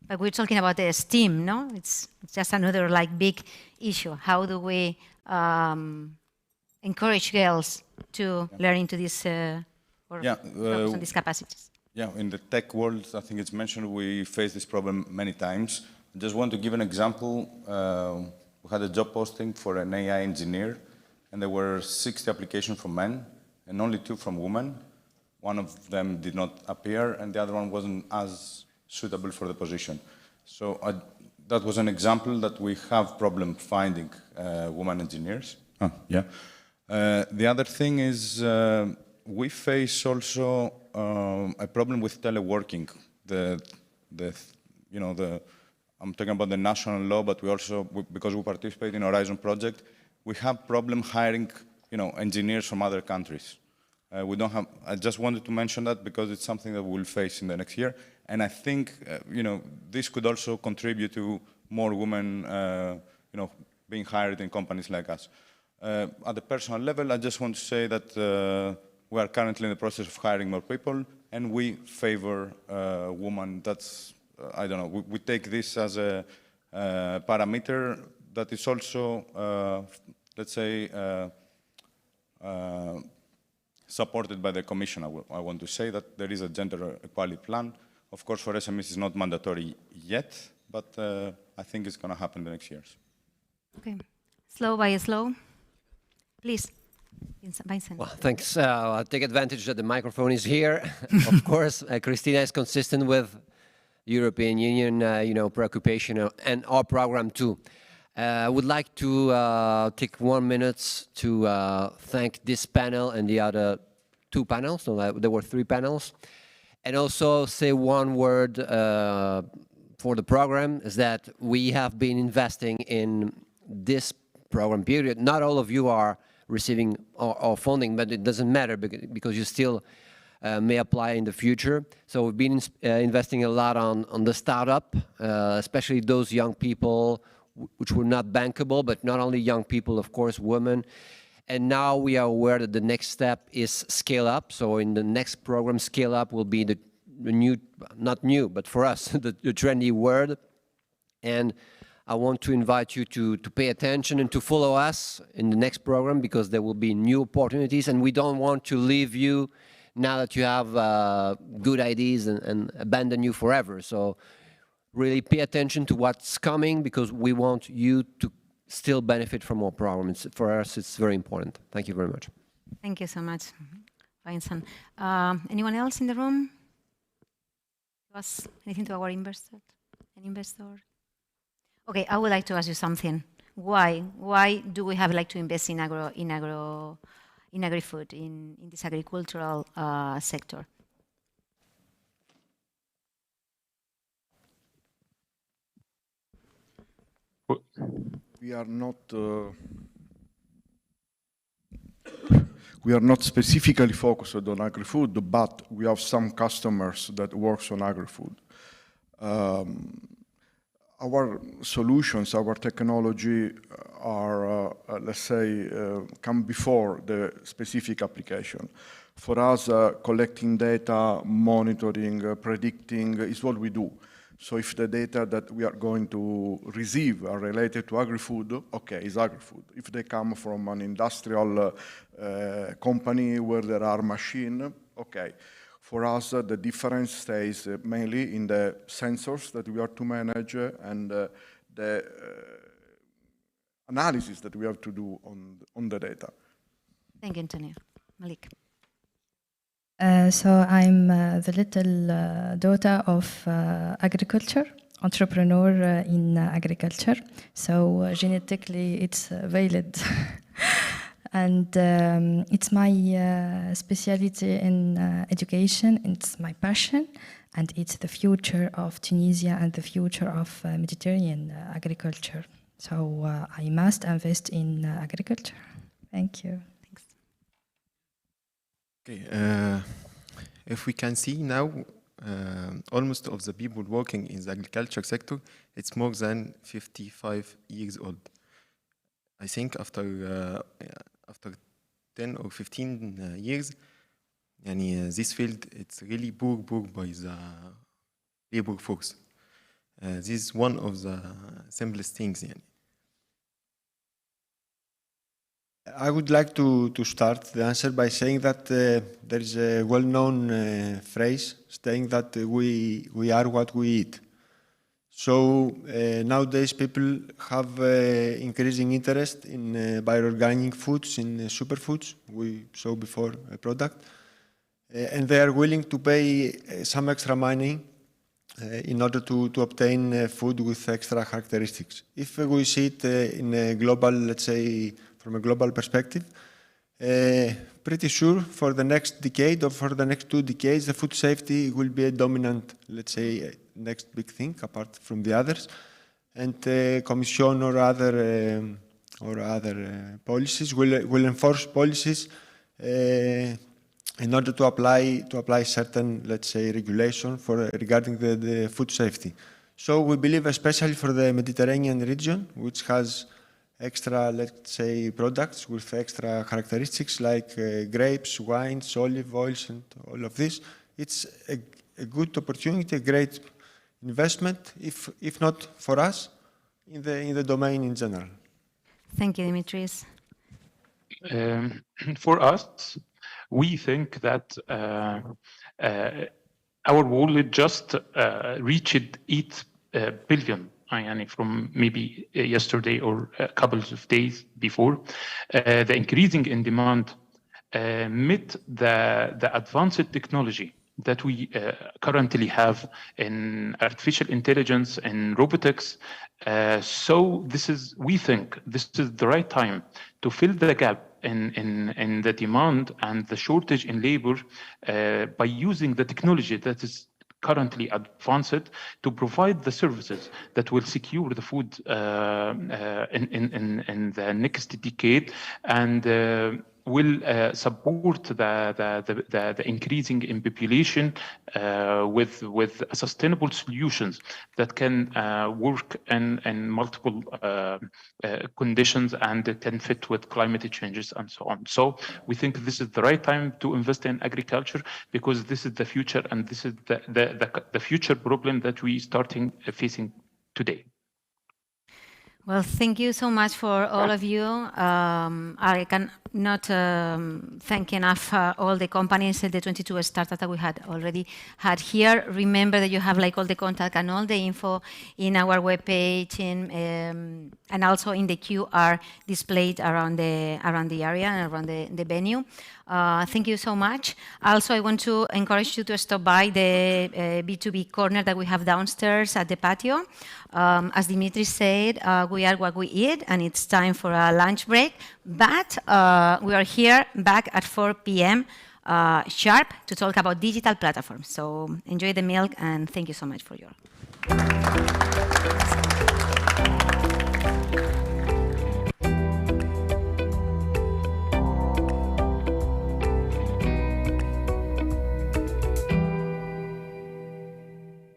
But we're talking about the STEAM, no? It's just another big issue. How do we encourage girls to learn into this? On these capacities. Yeah, in the tech world, I think it's mentioned, we face this problem many times. I just want to give an example. We had a job posting for an AI engineer, and there were 60 applications from men and only 2 from women. One of them did not appear, and the other one wasn't as suitable for the position. So that was an example that we have problem finding women engineers. The other thing is we face also a problem with teleworking. I'm talking about the national law, but we also, because we participate in Horizon project, we have problem hiring, engineers from other countries. We don't have. I just wanted to mention that because it's something that we'll face in the next year, and I think, this could also contribute to more women, being hired in companies like us. At the personal level, I just want to say that. We are currently in the process of hiring more people, and we favor women. That's, I don't know, we take this as a parameter that is also, let's say, supported by the Commission. I want to say that there is a gender equality plan. Of course, for SMEs, it's not mandatory yet, but I think it's going to happen in the next years. Okay. Slow by slow. Please. Vincent. Well, thanks. I'll take advantage that the microphone is here. Of course, Christina is consistent with European Union, preoccupation and our program too. I would like to take 1 minute to thank this panel and the other 2 panels. So there were 3 panels, and also say 1 word for the program is that we have been investing in this program period. Not all of you are receiving our funding, but it doesn't matter because you still may apply in the future. So we've been investing a lot on the startup, especially those young people which were not bankable, but not only young people, of course, women. And now we are aware that the next step is scale up. So in the next program, scale up will be the new, not new, but for us, the trendy word. And I want to invite you to pay attention and to follow us in the next program, because there will be new opportunities, and we don't want to leave you now that you have good ideas and abandon you forever. So really pay attention to what's coming, because we want you to still benefit from our program. For us, it's very important. Thank you very much. Thank you so much, Vincent. Anyone else in the room? Anything to our investor? An investor? Okay, I would like to ask you something. Why do we have to invest in agri-food, in this agricultural sector? We are not specifically focused on agri-food, but we have some customers that works on agri-food. Our solutions, our technology are, let's say, come before the specific application. For us, collecting data, monitoring, predicting is what we do. So if the data that we are going to receive are related to agri-food, okay, it's agri-food. If they come from an industrial company where there are machines, okay. For us, the difference stays mainly in the sensors that we are to manage and the analysis that we have to do on the data. Thank you, Antonio. Malik. So I'm the little daughter of agriculture, entrepreneur in agriculture. So genetically, it's valid. And it's my specialty in education, it's my passion, and it's the future of Tunisia and the future of Mediterranean agriculture. So I must invest in agriculture. Thank you. Thanks. Okay, if we can see now, almost of the people working in the agriculture sector, it's more than 55 years old. I think after 10 or 15 years, this field, it's really poor by the labor force. This is one of the simplest things. I would like to start the answer by saying that there is a well-known phrase saying that we are what we eat. So nowadays people have increasing interest in bioorganic foods, in superfoods. We saw before a product. And they are willing to pay some extra money in order to obtain food with extra characteristics. If we see it in a global, let's say, from a global perspective, pretty sure for the next decade or for the next 2 decades, the food safety will be a dominant, let's say, next big thing apart from the others. And Commission or other policies will enforce policies in order to apply certain, let's say, regulation regarding the food safety. So we believe, especially for the Mediterranean region, which has extra, let's say, products with extra characteristics like grapes, wines, olive oils, and all of this, it's a good opportunity, a great investment, if not for us, in the domain in general. Thank you, Dimitris. For us, we think that our world just reached 8 billion from maybe yesterday or a couple of days before. The increasing in demand met the advanced technology that we currently have in artificial intelligence and robotics. So we think this is the right time to fill the gap in the demand and the shortage in labor by using the technology that is currently advanced to provide the services that will secure the food in the next decade and will support the increasing in population with sustainable solutions that can work in multiple conditions and can fit with climate changes and so on. So we think this is the right time to invest in agriculture because this is the future and this is the future problem that we starting facing today. Well, thank you so much for all of you. I cannot thank enough all the companies, the 22 startups that we had already had here. Remember that you have like all the contact and all the info in our webpage and also in the QR displayed around the area and around the venue. Thank you so much. Also, I want to encourage you to stop by the B2B corner that we have downstairs at the patio. As Dimitri said, we are what we eat, and it's time for a lunch break. But we are here back at 4 p.m. Sharp to talk about digital platforms. So enjoy the milk, and thank you so much for your.